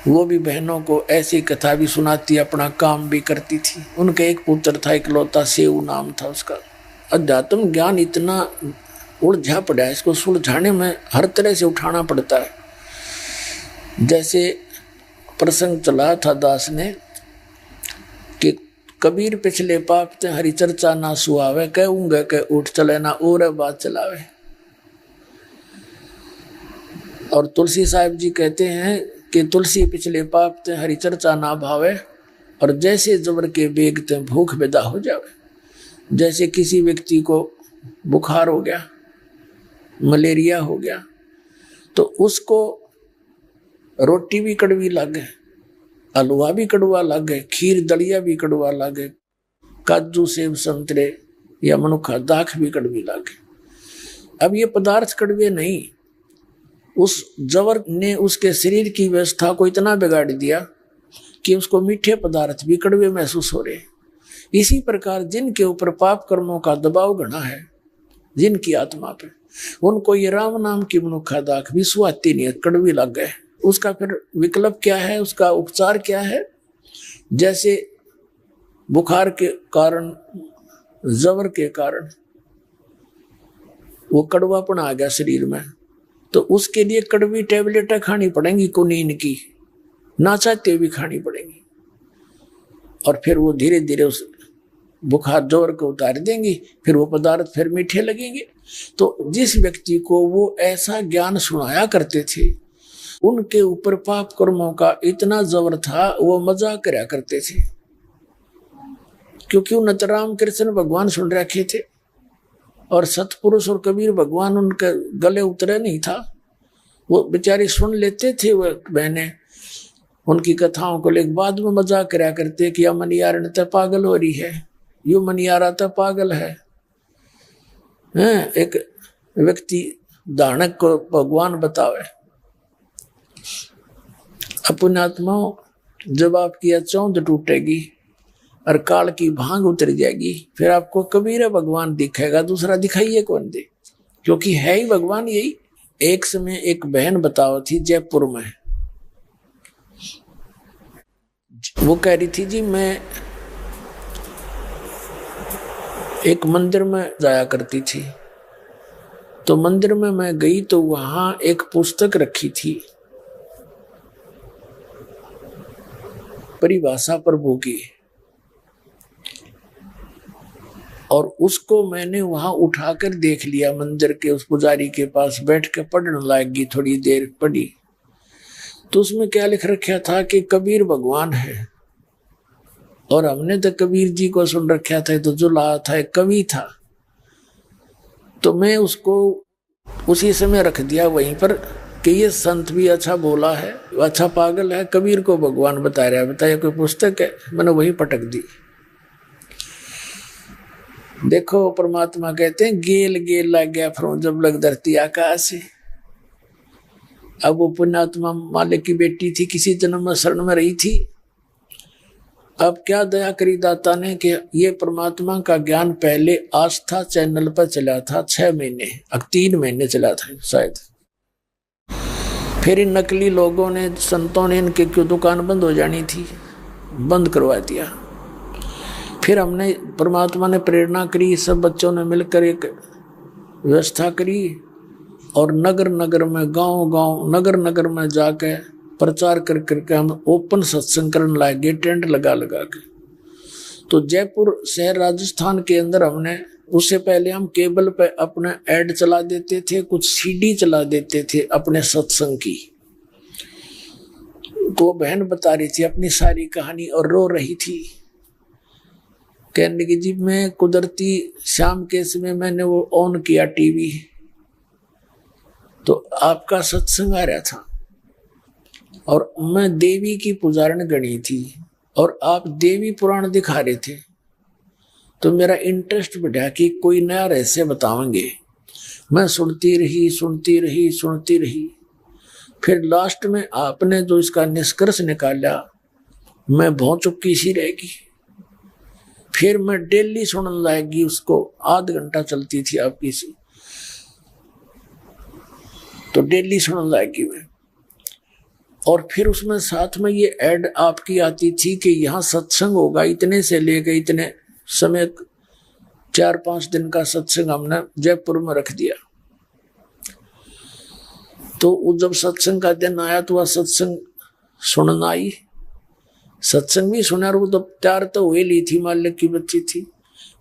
Speaker 1: वो भी बहनों को ऐसी कथा भी सुनाती, अपना काम भी करती थी। उनका एक पुत्र था इकलौता, सेऊ नाम था उसका। अध्यात्म ज्ञान इतना उलझा पड़ा है, इसको सुलझाने में हर तरह से उठाना पड़ता है। जैसे प्रसंग चला था दास ने कि कबीर पिछले पाप ते हरि चर्चा ना सुहावे, कहूंगे के उठ चले ना और बात चलावे। और तुलसी साहिब जी कहते हैं कि तुलसी पिछले पाप ते हरि चर्चा ना भावे, और जैसे जबर के बेग ते भूख बेदा हो जावे। जैसे किसी व्यक्ति को बुखार हो गया, मलेरिया हो गया, तो उसको रोटी भी कड़वी लागे, हलवा भी कड़वा लागे, खीर दलिया भी कड़वा लागे, काजू सेब संतरे या मनुखा दाख भी कड़वी लागे। अब ये पदार्थ कड़वे नहीं, उस जवर ने उसके शरीर की व्यवस्था को इतना बिगाड़ दिया कि उसको मीठे पदार्थ भी कड़वे महसूस हो रहे। इसी प्रकार जिनके ऊपर पाप कर्मों का दबाव घना है, जिनकी आत्मा पे, उनको ये राम नाम की मनुखा दाख भी सुहाती नहीं है, कड़वी लग गए। उसका फिर विकल्प क्या है, उसका उपचार क्या है? जैसे बुखार के कारण, जवर के कारण वो कड़वापन आ गया शरीर में, तो उसके लिए कड़वी टेबलेटें खानी पड़ेंगी, कुनीन की, ना चाहते भी खानी पड़ेंगी। और फिर वो धीरे धीरे उस बुखार जोर को उतार देंगी, फिर वो पदार्थ फिर मीठे लगेंगे। तो जिस व्यक्ति को वो ऐसा ज्ञान सुनाया करते थे, उनके ऊपर पाप कर्मों का इतना जोर था, वो मजाक करा करते थे, क्योंकि उन राम कृष्ण भगवान सुन रखे थे और सतपुरुष और कबीर भगवान उनके गले उतरे नहीं था। वो बेचारे सुन लेते थे, वो बहने उनकी कथाओं को लेकर बाद में मजाक करा करते कि मनियार ने तो पागल हो रही है, यू मनियारा तो पागल है। एक व्यक्ति दानक को भगवान बतावे, अपने आत्माओं जब आपकी अचौंध टूटेगी और काल की भांग उतर जाएगी, फिर आपको कबीर भगवान दिखेगा, दूसरा दिखाइए कौन दे, क्योंकि है ही भगवान यही। एक समय एक बहन बताओ थी जयपुर में, वो कह रही थी जी मैं एक मंदिर में जाया करती थी, तो मंदिर में मैं गई तो वहां एक पुस्तक रखी थी, परिभाषा प्रभु की, और उसको मैंने वहां उठाकर देख लिया। मंदिर के उस पुजारी के पास बैठ के पढ़ने लगी, थोड़ी देर पढ़ी तो उसमें क्या लिख रखा था कि कबीर भगवान है। और हमने तो कबीर जी को सुन रखा था, तो जो लाया था एक कवि था, तो मैं उसको उसी समय रख दिया वहीं पर कि ये संत भी अच्छा बोला है, अच्छा पागल है, कबीर को भगवान बता रहा है, बताइए कोई पुस्तक है। मैंने वही पटक दी। देखो परमात्मा कहते हैं गेल गेल लग गया फरो जब लग धरती आकाश है। अब वो पुण्यात्मा मालिक की बेटी थी, किसी जन्म में शरण में रही थी। अब क्या दया करी दाता ने कि ये परमात्मा का ज्ञान पहले आस्था चैनल पर चला था 6 महीने, अब 3 महीने चला था शायद। फिर इन नकली लोगों ने, संतों ने इनके क्यों दुकान बंद हो जानी थी, बंद करवा दिया। फिर हमने परमात्मा ने प्रेरणा करी, सब बच्चों ने मिलकर एक व्यवस्था करी और नगर नगर में, गांव गांव, नगर नगर में जाके प्रचार कर करके हम ओपन सत्संग करने लागे, टेंट लगा लगा के। तो जयपुर शहर राजस्थान के अंदर हमने, उससे पहले हम केबल पे अपने ऐड चला देते थे, कुछ सीडी चला देते थे अपने सत्संग की। तो बहन बता रही थी अपनी सारी कहानी और रो रही थी, कहने की जी मैं कुदरती शाम के समय मैंने वो ऑन किया टीवी, तो आपका सत्संग आ रहा था और मैं देवी की पुजारण गणी थी और आप देवी पुराण दिखा रहे थे, तो मेरा इंटरेस्ट बढ़ा कि कोई नया रहस्य बताएंगे। मैं सुनती रही सुनती रही सुनती रही, फिर लास्ट में आपने जो इसका निष्कर्ष निकाला, मैं बहुत चुपकी सी रहेगी। फिर मैं डेली सुनने लागी उसको, आधा घंटा चलती थी आपकी सी, तो डेली सुनने लागी मैं। और फिर उसमें साथ में ये ऐड आपकी आती थी कि यहाँ सत्संग होगा, इतने से लेकर इतने समय, 4-5 दिन का सत्संग हमने जयपुर में रख दिया। तो जब सत्संग का दिन आया तो वह सत्संग सुनना आई, सत्संग भी सुना, और वो तो तैयार तो हुई ली थी, मालिक की बच्ची थी।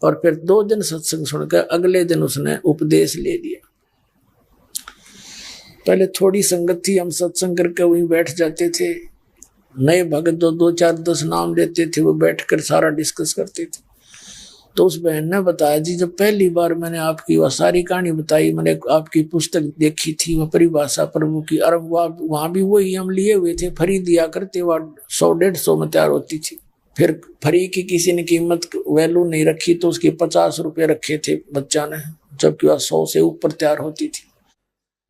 Speaker 1: और फिर 2 दिन सत्संग सुनकर अगले दिन उसने उपदेश ले लिया। पहले थोड़ी संगत थी, हम सत्संग करके वहीं बैठ जाते थे, नए भगत 2-4-10 नाम लेते थे, वो बैठकर सारा डिस्कस करते थे। तो उस बहन ने बताया जी जब पहली बार मैंने आपकी वह सारी कहानी बताई, मैंने आपकी पुस्तक देखी थी वह परिभाषा प्रभु की, और वहां भी वही हम लिए हुए थे, फ्री दिया करते, वह 100-150 में तैयार होती थी। फिर फ्री की किसी ने कीमत वैल्यू नहीं रखी, तो उसके 50 रुपए रखे थे बच्चा ने, जबकि वह 100 से ऊपर तैयार होती थी।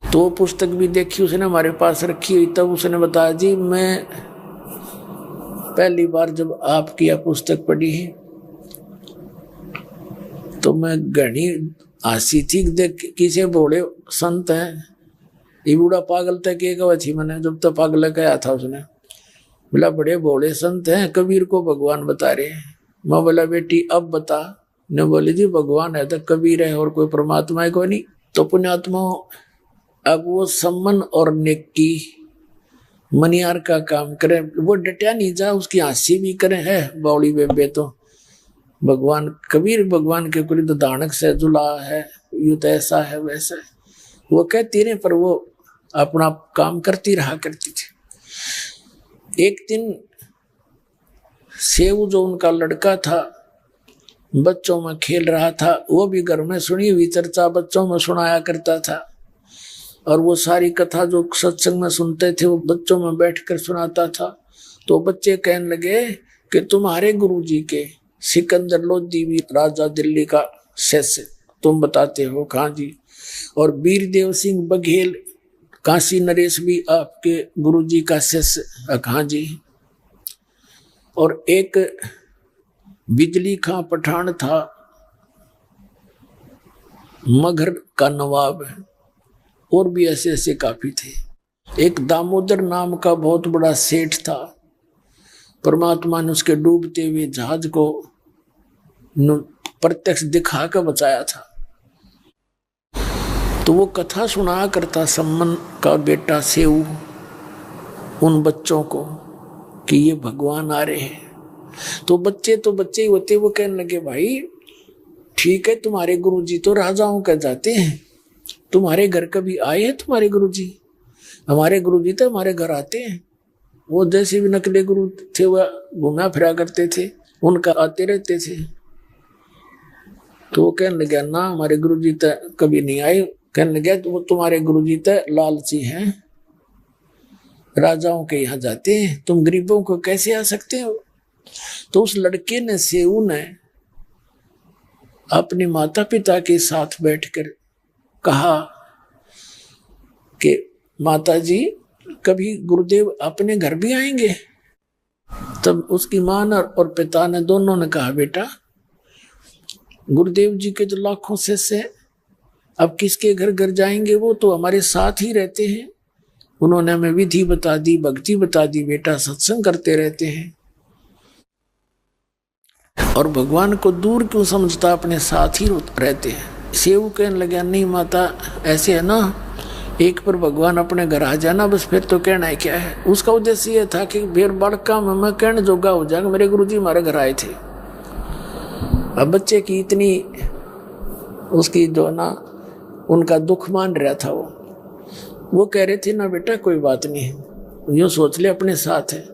Speaker 1: तो पुस्तक भी देखी उसने, हमारे पास रखी हुई। तब उसने बताया जी मैं पहली बार जब आपकी यह पुस्तक पढ़ी है तो मैं घनी हंसी थी, देख किसे बोले संत हैं, ये बूढ़ा पागल तक एक थी, मैंने जब तक पागल कहा था उसने, बोला बड़े बोले संत हैं, कबीर को भगवान बता रहे हैं। मैं बोला बेटी अब बता, ने बोले जी भगवान है तो कबीर है और कोई परमात्मा है कोई नहीं। तो पुण्यात्मा अब वो सम्मन और नेकी मनियार का काम करे, वो डटिया नहीं जा, उसकी हंसी भी करे है बावड़ी बेबे, तो भगवान कबीर भगवान के कुल तो दानक से जुला है, यू तो ऐसा है वैसा है, वो कहती रहे, पर वो अपना काम करती रहा करती थी। एक दिन सेव जो उनका लड़का था बच्चों में खेल रहा था, वो भी घर में सुनी हुई चर्चा बच्चों में सुनाया करता था, और वो सारी कथा जो सत्संग में सुनते थे वो बच्चों में बैठकर सुनाता था। तो बच्चे कहने लगे कि तुम्हारे गुरुजी के सिकंदर लोधी भी राजा दिल्ली का शिष्य तुम बताते हो, कहाँ जी, और वीरदेव सिंह बघेल काशी नरेश भी आपके गुरुजी का शिष्य, कहाँ जी, और एक बिजली खां पठान था मगर का नवाब, और भी ऐसे ऐसे काफी थे। एक दामोदर नाम का बहुत बड़ा सेठ था, परमात्मा ने उसके डूबते हुए जहाज को प्रत्यक्ष दिखा कर बचाया था। तो वो कथा सुनाया करता सम्मन का बेटा सेऊ उन बच्चों को कि ये भगवान आ रहे हैं। तो बच्चे ही होते, वो कहने लगे भाई ठीक है, तुम्हारे गुरुजी तो राजाओं के जाते हैं, तुम्हारे घर कभी आए हैं तुम्हारे गुरुजी? हमारे गुरुजी तो हमारे घर आते हैं, वो जैसे भी नकली गुरु थे वह घूमा फिरा करते थे, उनका आते रहते थे। तो वो कहने लगा ना हमारे गुरुजी तो कभी नहीं आए। कहने लगा तो वो तुम्हारे गुरुजी तो लालची हैं, राजाओं के यहाँ जाते हैं, तुम गरीबों को कैसे आ सकते हो? तो उस लड़के ने सेऊ ने अपने माता पिता के साथ बैठकर कहा कि माता जी कभी गुरुदेव अपने घर भी आएंगे? तब उसकी मां और पिता ने दोनों ने कहा बेटा गुरुदेव जी के जो लाखों शिष्य हैं, अब किसके घर घर जाएंगे, वो तो हमारे साथ ही रहते हैं। उन्होंने हमें विधि बता दी, भक्ति बता दी, बेटा सत्संग करते रहते हैं। और भगवान को दूर क्यों समझता, अपने साथ ही रहते हैं। सेव कहने लगे नहीं माता ऐसे है ना, एक पर भगवान अपने घर आ जाना बस, फिर तो कहना है क्या है। उसका उद्देश्य ये था कि फिर बड़का मैं कहने जोगा हो जाएगा, मेरे गुरुजी हमारे घर आए थे। अब बच्चे की इतनी उसकी जो ना उनका दुख मान रहा था, वो कह रहे थे ना बेटा कोई बात नहीं, यूँ सोच ले अपने साथ है।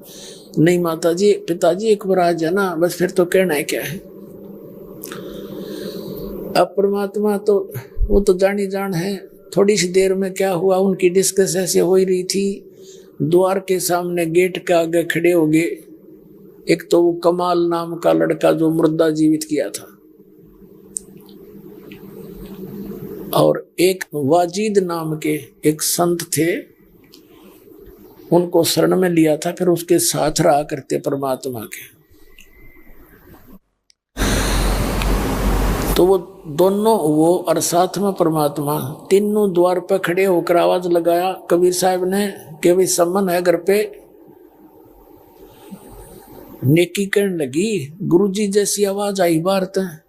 Speaker 1: नहीं माता जी पिताजी एक बार आ जाना बस, फिर तो कहना है क्या है। अब परमात्मा तो वो तो जानी जान है। थोड़ी सी देर में क्या हुआ, उनकी डिस्कस ऐसे हो ही रही थी, द्वार के सामने गेट के आगे खड़े हो गए एक तो वो कमाल नाम का लड़का जो मुर्दा जीवित किया था, और एक वाजिद नाम के एक संत थे, उनको शरण में लिया था, फिर उसके साथ रहा करते परमात्मा के। तो वो दोनों, वो और साथ में परमात्मा, तीनों द्वार पर खड़े होकर आवाज लगाया कबीर साहब ने कि भाई सम्मन है घर पे। नेकी कहने लगी, गुरुजी जैसी आवाज आई बाहर तक।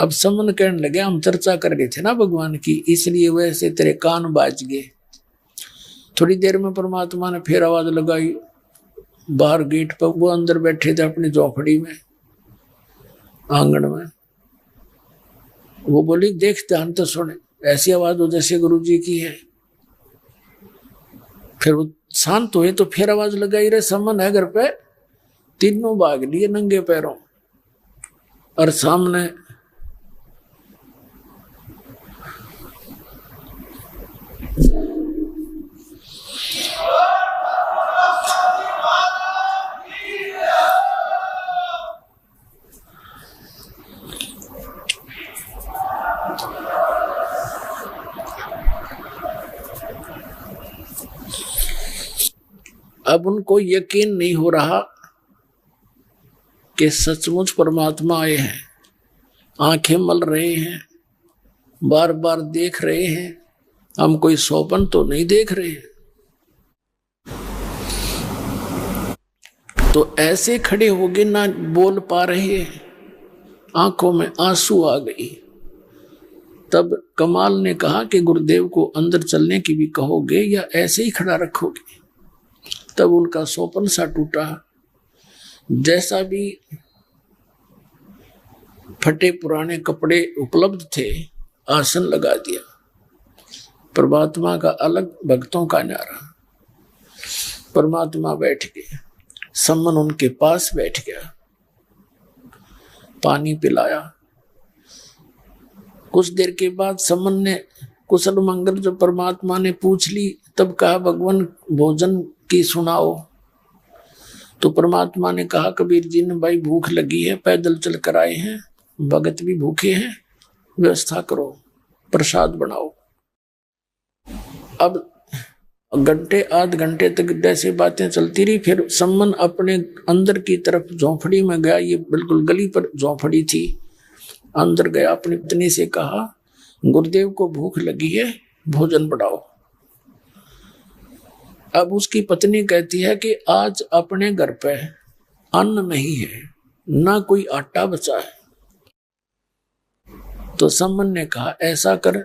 Speaker 1: अब सम्मन कहने लगे हम चर्चा कर रहे थे ना भगवान की, इसलिए वैसे तेरे कान बाज गए। थोड़ी देर में परमात्मा ने फिर आवाज लगाई बाहर गेट पर। वो अंदर बैठे थे अपनी झोपड़ी में आंगन में। वो बोली देख ध्यान तो सुने, ऐसी आवाज हो जैसे गुरुजी की है। फिर वो शांत हुए तो फिर आवाज लगाई, रे सम्मन है घर पे। तीनों भाग लिए नंगे पैरों, और सामने अब उनको यकीन नहीं हो रहा कि सचमुच परमात्मा आए हैं। आंखें मल रहे हैं, बार बार देख रहे हैं, हम कोई सौपन तो नहीं देख रहे हैं। तो ऐसे खड़े हो गए, ना बोल पा रहे, आंखों में आंसू आ गई। तब कमाल ने कहा कि गुरुदेव को अंदर चलने की भी कहोगे या ऐसे ही खड़ा रखोगे। तब उनका सौपन सा टूटा, जैसा भी फटे पुराने कपड़े उपलब्ध थे आसन लगा दिया। परमात्मा का अलग, भक्तों का न्यारा। परमात्मा बैठ गए, सम्मन उनके पास बैठ गया, पानी पिलाया। कुछ देर के बाद सम्मन ने कुशल मंगल जब परमात्मा ने पूछ ली, तब कहा भगवान भोजन की सुनाओ। तो परमात्मा ने कहा कबीर जी ने भाई भूख लगी है, पैदल चल कर आए हैं, भगत भी भूखे हैं, व्यवस्था करो, प्रसाद बनाओ। अब घंटे आध घंटे तक जैसे बातें चलती रही। फिर सम्मन अपने अंदर की तरफ झोंपड़ी में गया, ये बिल्कुल गली पर झोंपड़ी थी। अंदर गया, अपनी पत्नी से कहा गुरुदेव को भूख लगी है, भोजन बनाओ। अब उसकी पत्नी कहती है कि आज अपने घर पे अन्न नहीं है, ना कोई आटा बचा है। तो सम्मन ने कहा ऐसा कर,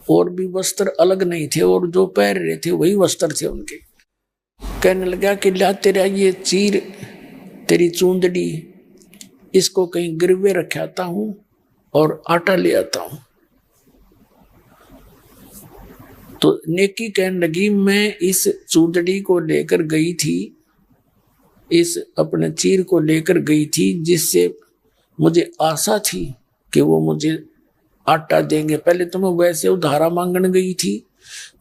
Speaker 1: और भी वस्त्र अलग नहीं थे, और जो पहन रहे थे वही वस्त्र थे उनके। कहने लगा कि ला तेरा ये चीर, तेरी चूंदड़ी, इसको कहीं गिरवे रखाता हूं और आटा ले आता हूं। तो नेकी कहने लगी मैं इस चूंदड़ी को लेकर गई थी, इस अपने चीर को लेकर गई थी, जिससे मुझे आशा थी कि वो मुझे आटा देंगे। पहले तो मैं वैसे उधारा मांगने गई थी,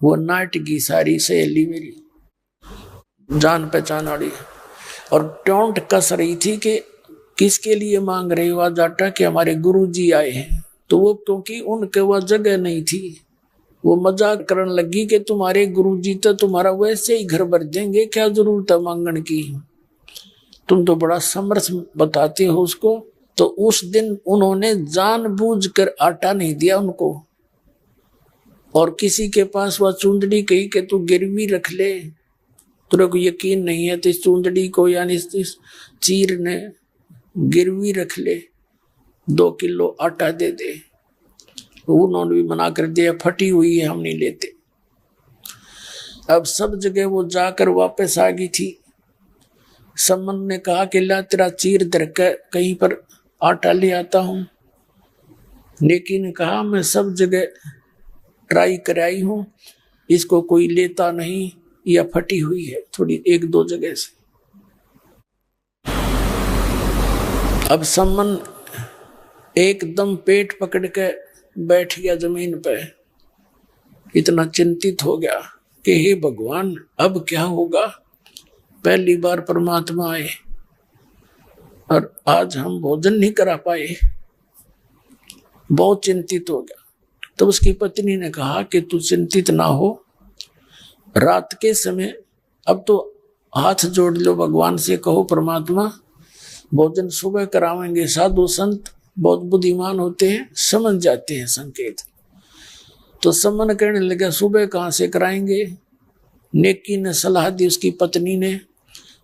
Speaker 1: वो नाट की सारी सहेली मेरी जान पहचान वाली, और टोंट कस रही थी कि किसके लिए मांग रहे हो आज आटा, कि हमारे गुरुजी आए हैं। तो वो क्योंकि उनके वह जगह नहीं थी, वो मजाक करने लगी कि तुम्हारे गुरुजी तो तुम्हारा वैसे ही घर भर देंगे, क्या जरूरत है मांगने की, तुम तो बड़ा समर्थ बताते हो उसको। तो उस दिन उन्होंने जानबूझकर आटा नहीं दिया उनको, और किसी के पास वह चुंदड़ी कही कि तू गिरवी रख ले, तेरे को यकीन नहीं है तो इस चूंदड़ी को यानी इस चीर ने गिरवी रख ले, 2 किलो आटा दे दे। उन्होंने भी मना कर दिया, फटी हुई है, हम नहीं लेते। अब सब जगह वो जाकर वापस आ गई थी। समन ने कहा कि ला तेरा चीर धर के कहीं पर आटा ले आता हूं। नेकी ने कहा मैं सब जगह ट्राई कराई हूं, इसको कोई लेता नहीं, या फटी हुई है थोड़ी 1-2 जगह से। अब समन एकदम पेट पकड़ के बैठ गया जमीन पे, इतना चिंतित हो गया कि हे भगवान अब क्या होगा। पहली बार परमात्मा आए और आज हम भोजन नहीं करा पाए, बहुत चिंतित हो गया। तो उसकी पत्नी ने कहा कि तू चिंतित ना हो, रात के समय अब तो हाथ जोड़ लो भगवान से, कहो परमात्मा भोजन सुबह करावेंगे। साधु संत बहुत बुद्धिमान होते हैं, समझ जाते हैं संकेत। तो समन कहने लगा सुबह कहां से कराएंगे। नेकी ने सलाह दी उसकी पत्नी ने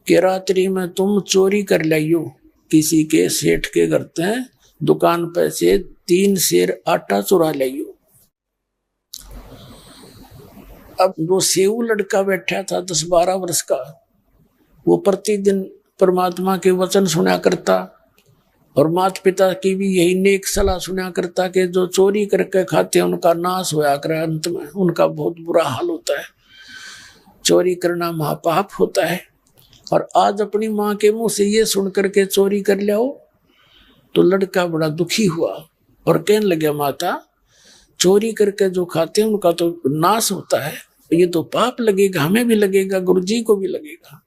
Speaker 1: कि रात्रि में तुम चोरी कर लाइयो, किसी के सेठ के घर से दुकान पे से 3 सेर आटा चुरा लाइयो। अब वो सेऊ लड़का बैठा था 10-12 वर्ष का, वो प्रतिदिन परमात्मा के वचन सुना करता और माता पिता की भी यही नेक सलाह सुना करता कि जो चोरी करके खाते हैं उनका नाश होया करे, अंत में उनका बहुत बुरा हाल होता है, चोरी करना महापाप होता है। और आज अपनी माँ के मुंह से ये सुन करके चोरी कर लिया तो लड़का बड़ा दुखी हुआ और कहने लगे माता चोरी करके जो खाते हैं उनका तो नाश होता है, ये तो पाप लगेगा, हमें भी लगेगा, गुरुजी को भी लगेगा।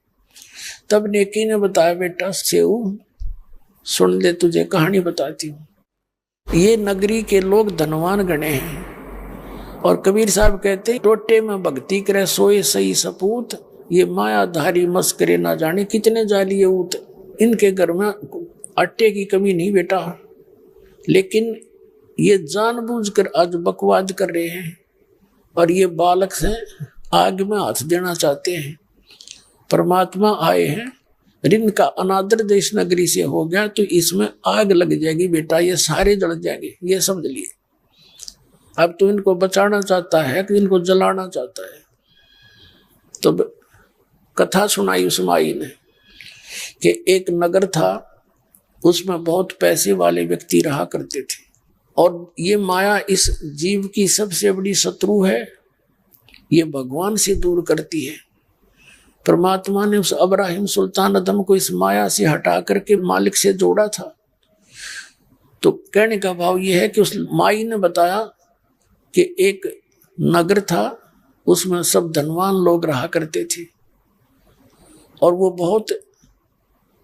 Speaker 1: तब नेकी ने बताया बेटा सेऊ सुन ले, तुझे कहानी बताती हूँ। ये नगरी के लोग धनवान गणे हैं और कबीर साहब कहते टोटे में भक्ति करे सोए सही सपूत, ये मायाधारी मस्करे ना जाने कितने जालिए ऊत। इनके घर में आटे की कमी नहीं बेटा, लेकिन ये जानबूझकर आज बकवाद कर रहे हैं और ये बालक से आग में हाथ देना चाहते हैं। परमात्मा आए हैं, ऋण का अनादर देश नगरी से हो गया तो इसमें आग लग जाएगी बेटा, ये सारे जल जाएंगे, ये समझ लिए। अब तो इनको बचाना चाहता है कि इनको जलाना चाहता है। तो कथा सुनाई उस माई ने कि एक नगर था, उसमें बहुत पैसे वाले व्यक्ति रहा करते थे और ये माया इस जीव की सबसे बड़ी शत्रु है, ये भगवान से दूर करती है। परमात्मा ने उस अब्राहिम सुल्तान अदम को इस माया से हटा करके मालिक से जोड़ा था। तो कहने का भाव यह है कि उस माई ने बताया कि एक नगर था, उसमें सब धनवान लोग रहा करते थे और वो बहुत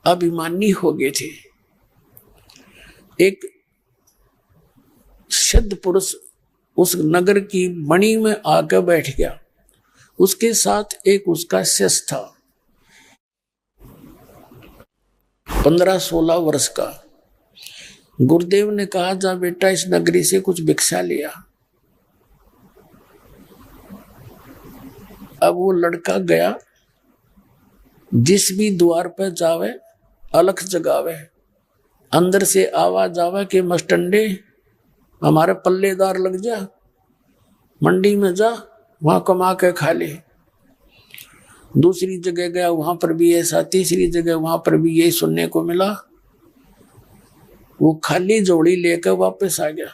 Speaker 1: अभिमानी हो गए थे। एक सिद्ध पुरुष उस नगर की मणि में आकर बैठ गया, उसके साथ एक उसका शिष्य था 15-16 वर्ष का। गुरुदेव ने कहा जा बेटा इस नगरी से कुछ भिक्षा लिया। अब वो लड़का गया, जिस भी द्वार पर जावे अलख जगावे, अंदर से आवाज आवे कि मस्टंडे हमारे पल्लेदार लग जा, मंडी में जा वहां कमा के खा ले। दूसरी जगह गया, वहां पर भी ऐसा, तीसरी जगह वहां पर भी यही सुनने को मिला। वो खाली जोड़ी लेकर वापस आ गया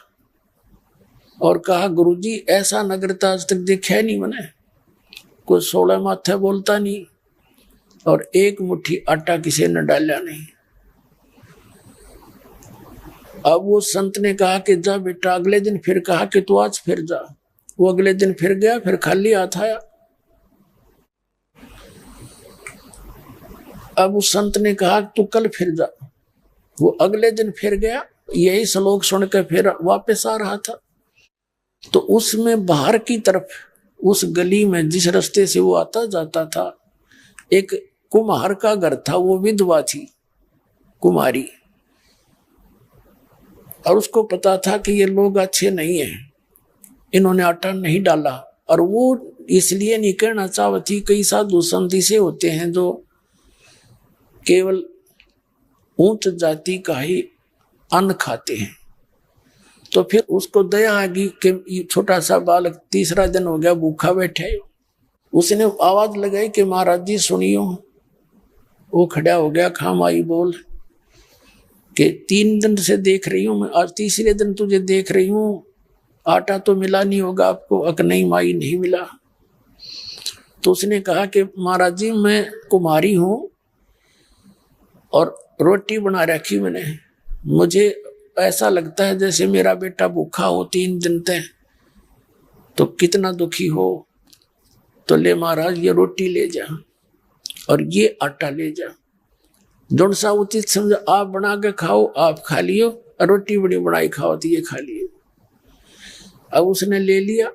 Speaker 1: और कहा गुरुजी ऐसा नगर तो आज तक देखा नहीं मैंने, कोई 16 माथे बोलता नहीं और एक मुट्ठी आटा किसी ने डाला नहीं। अब वो संत ने कहा कि जा बेटा, अगले दिन फिर कहा कि तू आज फिर जा। वो अगले दिन फिर गया, फिर खाली हाथ आया। अब उस संत ने कहा तू कल फिर जा। वो अगले दिन फिर गया, यही श्लोक सुनकर फिर वापस आ रहा था। तो उसमें बाहर की तरफ उस गली में जिस रास्ते से वो आता जाता था, एक कुम्हार का घर था, वो विधवा थी कुमारी, और उसको पता था कि ये लोग अच्छे नहीं हैं, इन्होंने आटा नहीं डाला। और वो इसलिए नहीं कहना चाहती, कई साधु संत से होते हैं जो केवल ऊंच जाति का ही अन्न खाते हैं। तो फिर उसको दया आ गई कि छोटा सा बालक तीसरा दिन हो गया भूखा बैठा है। उसने आवाज लगाई कि महाराज जी सुनियो। वो खड़ा हो गया, खामाई बोल कि 3 दिन से देख रही हूं मैं, आज तीसरे दिन तुझे देख रही हूं, आटा तो मिला नहीं होगा आपको? अक नहीं माई, नहीं मिला। तो उसने कहा कि महाराज जी मैं कुमारी हूं और रोटी बना रखी मैंने, मुझे ऐसा लगता है जैसे मेरा बेटा भूखा हो 3 दिन तक, तो कितना दुखी हो। तो ले महाराज ये रोटी ले जा और ये आटा ले जा, जोन सा उचित समझो आप बना के खाओ, आप खा लियो, और रोटी बड़ी बनाई खाओ तो ये खा लियो। अब उसने ले लिया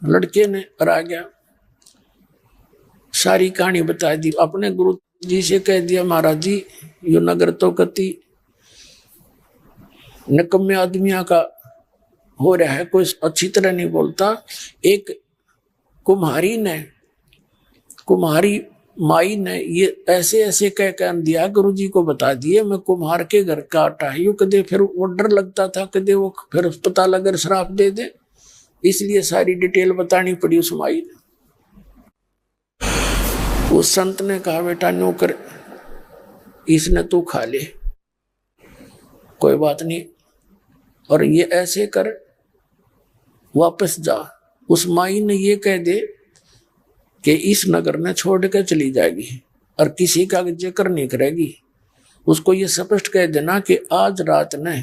Speaker 1: लड़के ने और आ गया, सारी कहानी बता दी। अपने गुरु जी से कह दिया महाराज जी यो नगर तो कति निकम्मे आदमियों का हो रहा है, कोई अच्छी तरह नहीं बोलता। एक कुम्हारी माई ने ये ऐसे ऐसे कह कर दिया, गुरु जी को बता दिए मैं कुम्हार के घर का आटा है। कदे फिर वो डर लगता था, कदे वो फिर पता लगर श्राप दे दे, इसलिए सारी डिटेल बतानी पड़ी उस माई ने। उस संत ने कहा बेटा नौकर इसने तू खा ले, कोई बात नहीं, और ये ऐसे कर वापस जा। उस माई ने ये कह दे कि इस नगर में छोड़ कर चली जाएगी और किसी का जिक्र नहीं करेगी। उसको ये स्पष्ट कह देना कि आज रात ने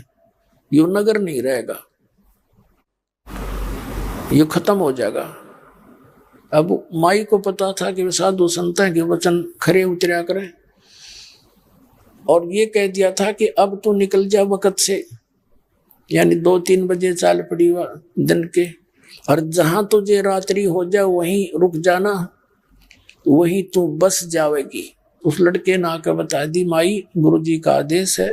Speaker 1: यो नगर नहीं रहेगा, ये खत्म हो जाएगा। अब माई को पता था कि साधु संतों के वचन खरे उतरा करें, और ये कह दिया था कि अब तू निकल जा वक्त से, यानी 2-3 बजे चाल पड़ी दिन के, और जहां तुझे रात्रि हो जाए वहीं रुक जाना, वहीं तू बस जाएगी। उस लड़के ने आकर बता दी माई गुरुजी का आदेश है,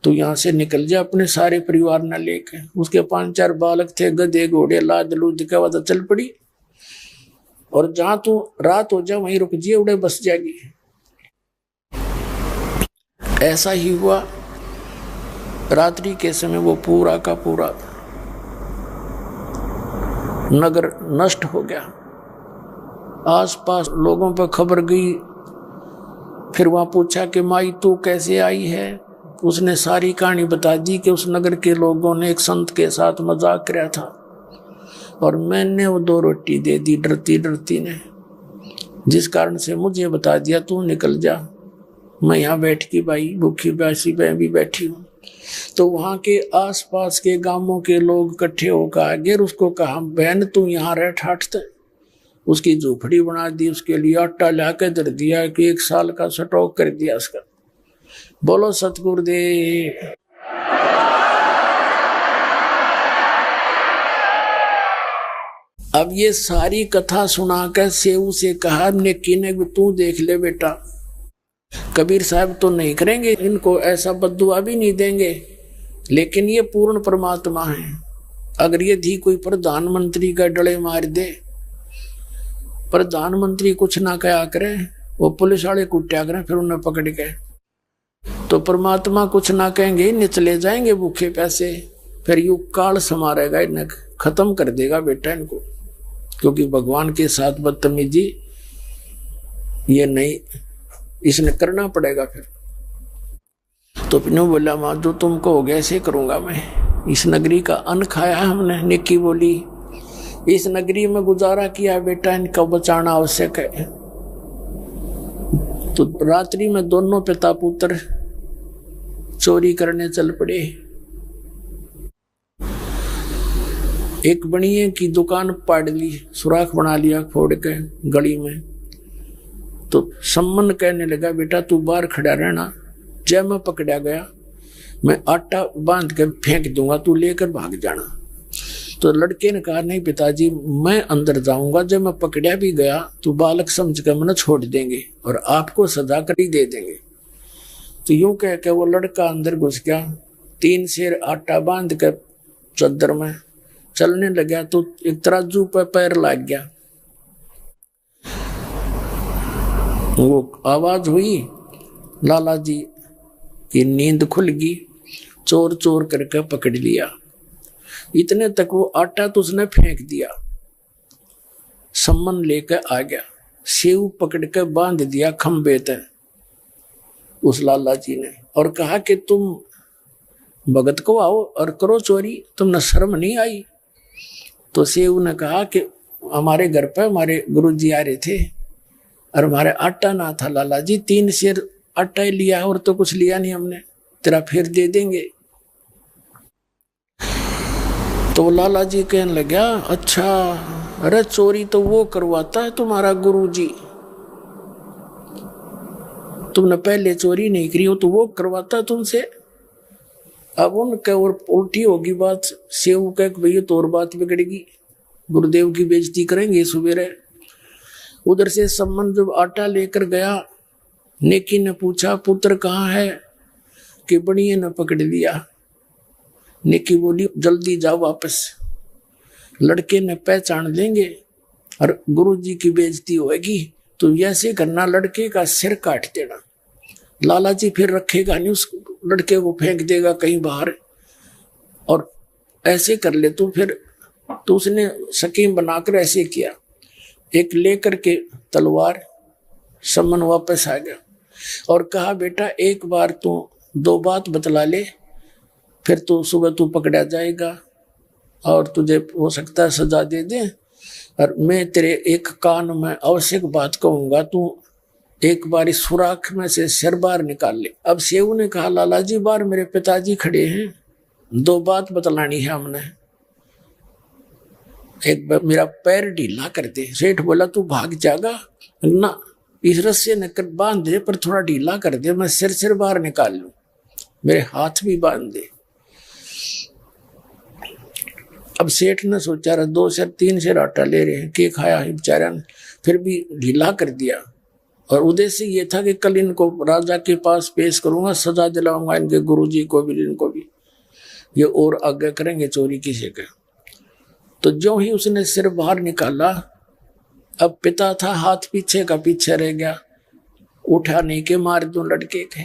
Speaker 1: तू यहाँ से निकल जा अपने सारे परिवार न लेके। उसके 5-4 बालक थे, गधे घोड़े लाद लूद के बाद चल पड़ी, और जहां तू रात हो जाए वहीं रुक जिए, उड़े बस जाएगी। ऐसा ही हुआ। रात्रि के समय वो पूरा का पूरा नगर नष्ट हो गया। आसपास लोगों पर खबर गई, फिर वहां पूछा कि माई तू कैसे आई है? उसने सारी कहानी बता दी कि उस नगर के लोगों ने एक संत के साथ मजाक किया था और मैंने वो 2 रोटी दे दी डरती डरती ने, जिस कारण से मुझे बता दिया तू निकल जा। मैं यहाँ बैठ की भाई भूखी प्यासी मैं भी बैठी हूँ। तो वहां के आसपास के गांवों के लोग इकट्ठे होकर आगे उसको कहा बहन तू यहाँ रह ठाठते। उसकी झोपड़ी बना दी, उसके लिए आटा ला के धर दिया कि 1 साल का स्टॉक कर दिया उसका। बोलो सतगुरुदेव। अब ये सारी कथा सुनाकर सेऊ से कहा नेकी ने तू देख ले बेटा, कबीर साहब तो नहीं करेंगे इनको, ऐसा बद्दुआ भी नहीं देंगे, लेकिन ये पूर्ण परमात्मा है। अगर ये धी कोई प्रधानमंत्री का डले मार दे, प्रधानमंत्री कुछ ना कहा करे, वो पुलिस वाले कुट्या करें फिर उन्हें पकड़ के, तो परमात्मा कुछ ना कहेंगे, इन्हें चले जाएंगे भूखे पैसे, फिर यू काल समारेगा, इन्हें खत्म कर देगा बेटा इनको, क्योंकि भगवान के साथ बदतमीजी ये नहीं, इसने करना पड़ेगा। फिर तो पिनो बोला माँ जो तुम कहोगे ऐसे करूंगा मैं। इस नगरी का अन्न खाया हमने, निक्की बोली इस नगरी में गुजारा किया बेटा, इनका बचाना आवश्यक है। तो रात्रि में दोनों पिता पुत्र चोरी करने चल पड़े। एक बनिए की दुकान पाड़ ली, सुराख बना लिया फोड़ के गली में। तो सम्मन कहने लगा बेटा तू बाहर खड़ा रहना, जब मैं पकड़ा गया मैं आटा बांध के फेंक दूंगा, तू लेकर भाग जाना। तो लड़के ने कहा नहीं पिताजी मैं अंदर जाऊंगा, जब मैं पकड़ा भी गया तो बालक समझ कर मैंने छोड़ देंगे और आपको सजा कर ही दे देंगे। तो यूं कह के वो लड़का अंदर घुस गया, 3 सेर आटा बांध कर चद्दर में चलने लगा। तो एक तराजू पर पैर लग गया, वो आवाज हुई, लाला जी की नींद खुल गई, चोर चोर करके पकड़ लिया। इतने तक वो आटा तो उसने फेंक दिया, सम्मन लेकर आ गया, सेव पकड़ के बांध दिया खंबे तक उस लाला जी ने, और कहा कि तुम भगत को आओ और करो चोरी, तुमने शर्म नहीं आई? तो सेव ने कहा कि हमारे घर पे हमारे गुरुजी आ रहे थे और हमारे आटा ना था लाला जी, 3 शेर आटा ही लिया और तो कुछ लिया नहीं हमने, तेरा फिर दे देंगे। तो लाला जी कहने लगा, अच्छा, अरे चोरी तो वो करवाता है तुम्हारा गुरुजी, तुमने पहले चोरी नहीं करी हो तो वो करवाता तुमसे। अब उनके और उल्टी होगी बात, सेव का भैया तो और बात बिगड़ेगी, गुरुदेव की बेइज्जती करेंगे सवेरे। उधर से सम्मन जब आटा लेकर गया, नेकी ने पूछा पुत्र कहाँ है, कि बड़िए ने पकड़ लिया। नेकी बोली जल्दी जाओ वापस, लड़के ने पहचान लेंगे और गुरुजी की बेइज्जती होगी, तो ऐसे करना, लड़के का सिर काट देना। लाला जी फिर रखेगा नहीं, उस लड़के को फेंक देगा कहीं बाहर, और ऐसे कर ले तो फिर। तो उसने स्कीम बनाकर ऐसे किया, एक लेकर के तलवार सम्मन वापस आ गया और कहा बेटा एक बार तू 2 बात बतला ले, फिर तो सुबह तू पकड़ा जाएगा और तुझे हो सकता है सजा दे दे, और मैं तेरे एक कान में आवश्यक बात कहूंगा, तू एक बार इस सुराख में से सिर बाहर निकाल ले। अब सेऊ ने कहा लाला जी बाहर मेरे पिताजी खड़े हैं, 2 बात बतलानी है हमने, एक बार मेरा पैर ढीला कर दे। सेठ बोला तू भाग जाएगा ना, इस रस्से ने कर बांध दे पर थोड़ा ढीला कर दे, मैं सिर बाहर निकाल लूं, मेरे हाथ भी बांध दे। अब सेठ ने सोचा रहा 2 शेर 3 शेर आटा ले रहे हैं, के खाया है बेचारा ने, फिर भी ढीला कर दिया। और उद्देश्य ये था कि कल इनको राजा के पास पेश करूंगा, सजा दिलाऊंगा इनके गुरुजी को भी, इनको भी, ये और आगे करेंगे चोरी किसी के। तो जो ही उसने सिर बाहर निकाला, अब पिता था हाथ पीछे का पीछे रह गया, उठा नहीं के मार दूं लड़के के,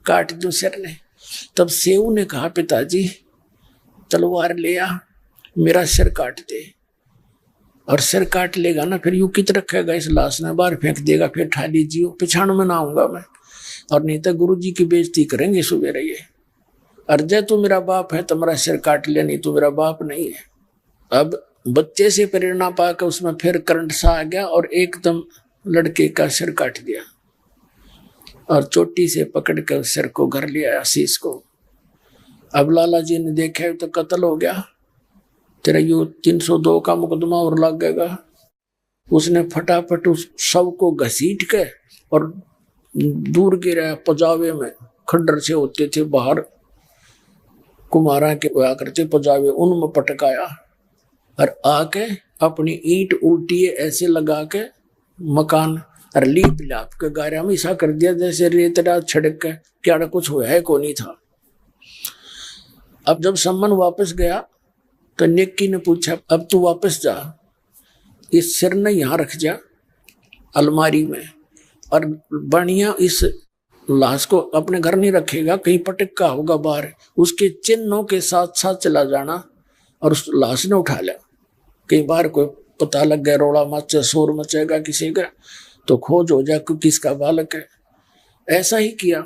Speaker 1: काट दूं सिर ने। तब सेऊ ने कहा पिताजी तलवार ले आ, मेरा सिर काट दे, और सिर काट लेगा ना फिर यूं कित रखेगा इस लाश ने, बाहर फेंक देगा, फिर ठा लीजिए, पिछाड़ में ना आऊंगा मैं, और नहीं तो गुरुजी की बेइज्जती करेंगे सुबह ये। अर्जय तू मेरा बाप है तो मेरा सिर काट ले, नहीं तो मेरा बाप नहीं है। अब बच्चे से प्रेरणा पाकर उसमें फिर करंट सा आ गया और एकदम लड़के का सिर काट दिया और चोटी से पकड़ कर सिर को घर ले आया, शीश को। अब लाला जी ने देखा तो कत्ल हो गया, तेरा यू 302 का मुकदमा और लग गएगा। उसने फटाफट उस शव को घसीट के और दूर गिरा पजावे में, खंडर से होते थे बाहर कुमारा के हुआ करते पजावे, उनमें पटकाया और आके अपनी ईंट उल्टी ऐसे लगा के मकान और लीप लाप के गारा में ऐसा कर दिया जैसे रेतड़ा छिड़क के, क्या कुछ हुआ है को नहीं था। अब जब सम्मन वापस गया तो नेकी ने पूछा अब तू वापस जा, इस सिर ने यहाँ रख जा अलमारी में, और बढ़िया इस लाश को अपने घर नहीं रखेगा, कहीं पटका होगा बाहर, उसके चिन्हों के साथ साथ चला जाना और उस लाश ने उठा लिया। कहीं बाहर कोई पता लग गया, रोड़ा मचे, शोर मचेगा किसी का, तो खोज हो जाए कि किसका बालक है। ऐसा ही किया।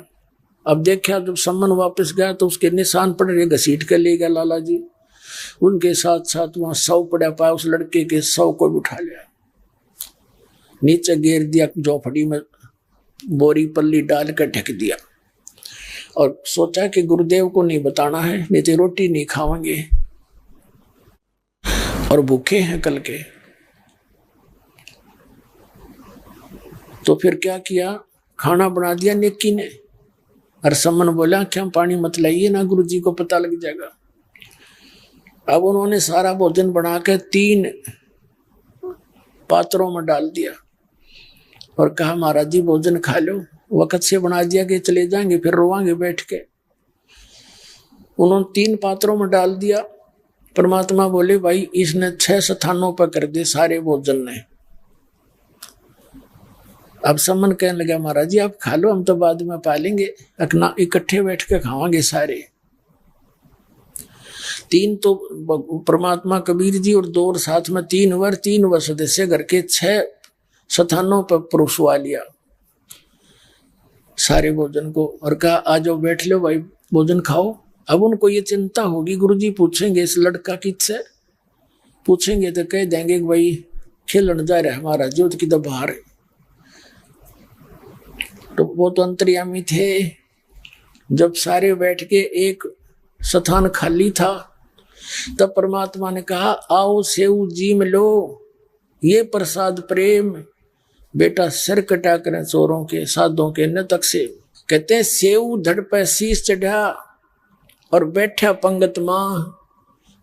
Speaker 1: अब देखा जब सम्मन वापस गया तो उसके निशान पड़ रहे, घसीट के ले गया लाला जी, उनके साथ साथ वहां शव पड़ा पाया, उस लड़के के शव को भी उठा लिया, नीचे गिर दिया, झोपड़ी में बोरी पल्ली डाल कर ढक दिया, और सोचा कि गुरुदेव को नहीं बताना है, नहीं तो रोटी नहीं खाएंगे और भूखे हैं कल के। तो फिर क्या किया, खाना बना दिया नेकी ने, और सम्मन बोला क्या पानी मत लाइए ना, गुरुजी को पता लग जाएगा। अब उन्होंने सारा भोजन बना के 3 पात्रों में डाल दिया और कहा महाराज जी भोजन खा लो, वक्त से बना दिया कि चले जाएंगे फिर रोवांगे बैठ के। उन्होंने 3 पात्रों में डाल दिया। परमात्मा बोले भाई इसने 6 स्थानों पर कर दे सारे भोजन ने, अब समन कहने लगा महाराज जी आप खा लो, हम तो बाद में पालेंगे, अपना इकट्ठे बैठ के खावांगे सारे। तीन तो परमात्मा कबीर जी और दो और साथ में 3 वर्ष सदस्य घर के 6 स्थानों पर परोसवा लिया सारे भोजन को, और कहा आ जाओ बैठ लो भाई भोजन खाओ। अब उनको ये चिंता होगी, गुरुजी पूछेंगे इस लड़का किससे, पूछेंगे तो कह देंगे कि भाई खेलन जा रहा है हमारा ज्योत की बाहर है। तो वो तो अंतर्यामी थे। जब सारे बैठ के एक स्थान खाली था तब परमात्मा ने कहा आओ सेव जी में लो ये प्रसाद प्रेम, बेटा सिर कटा करें चोरों के साधों के न तक से। कहते हैं सेव धड़ पे शीश चढ़ा और बैठा पंगत मां,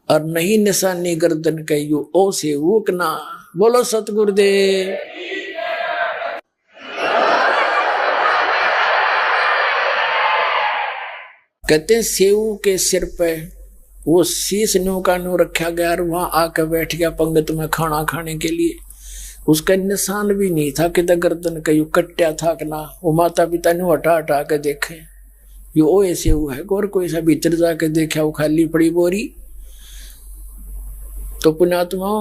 Speaker 1: और नहीं निशानी गर्दन कहियो ओ सेवक ना। बोलो सतगुरुदेव। कहते हैं सेव के सिर पे वो शीश न्यू का न्यू रखा गया और वहां आकर बैठ गया पंगत में खाना खाने के लिए। उसका निशान भी नहीं था कि गर्दन कहीं कट्या था कि ना। वो माता पिता ने हटा हटा के देखे ये ओ ऐसे हुआ है, और कोई सा भीतर जाके देखा वो खाली पड़ी बोरी। तो पुण्यात्मा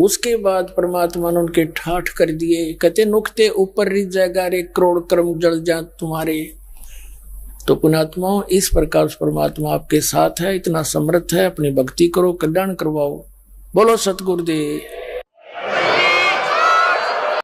Speaker 1: उसके बाद परमात्मा ने उनके ठाठ कर दिए। कहते नुकते ऊपर रिज जाएगा रे करोड़ कर्म जल जा तुम्हारे। तो पुण्यात्मा इस प्रकार परमात्मा आपके साथ है, इतना समर्थ है, अपनी भक्ति करो, कल्याण करवाओ। बोलो सतगुरुदेव।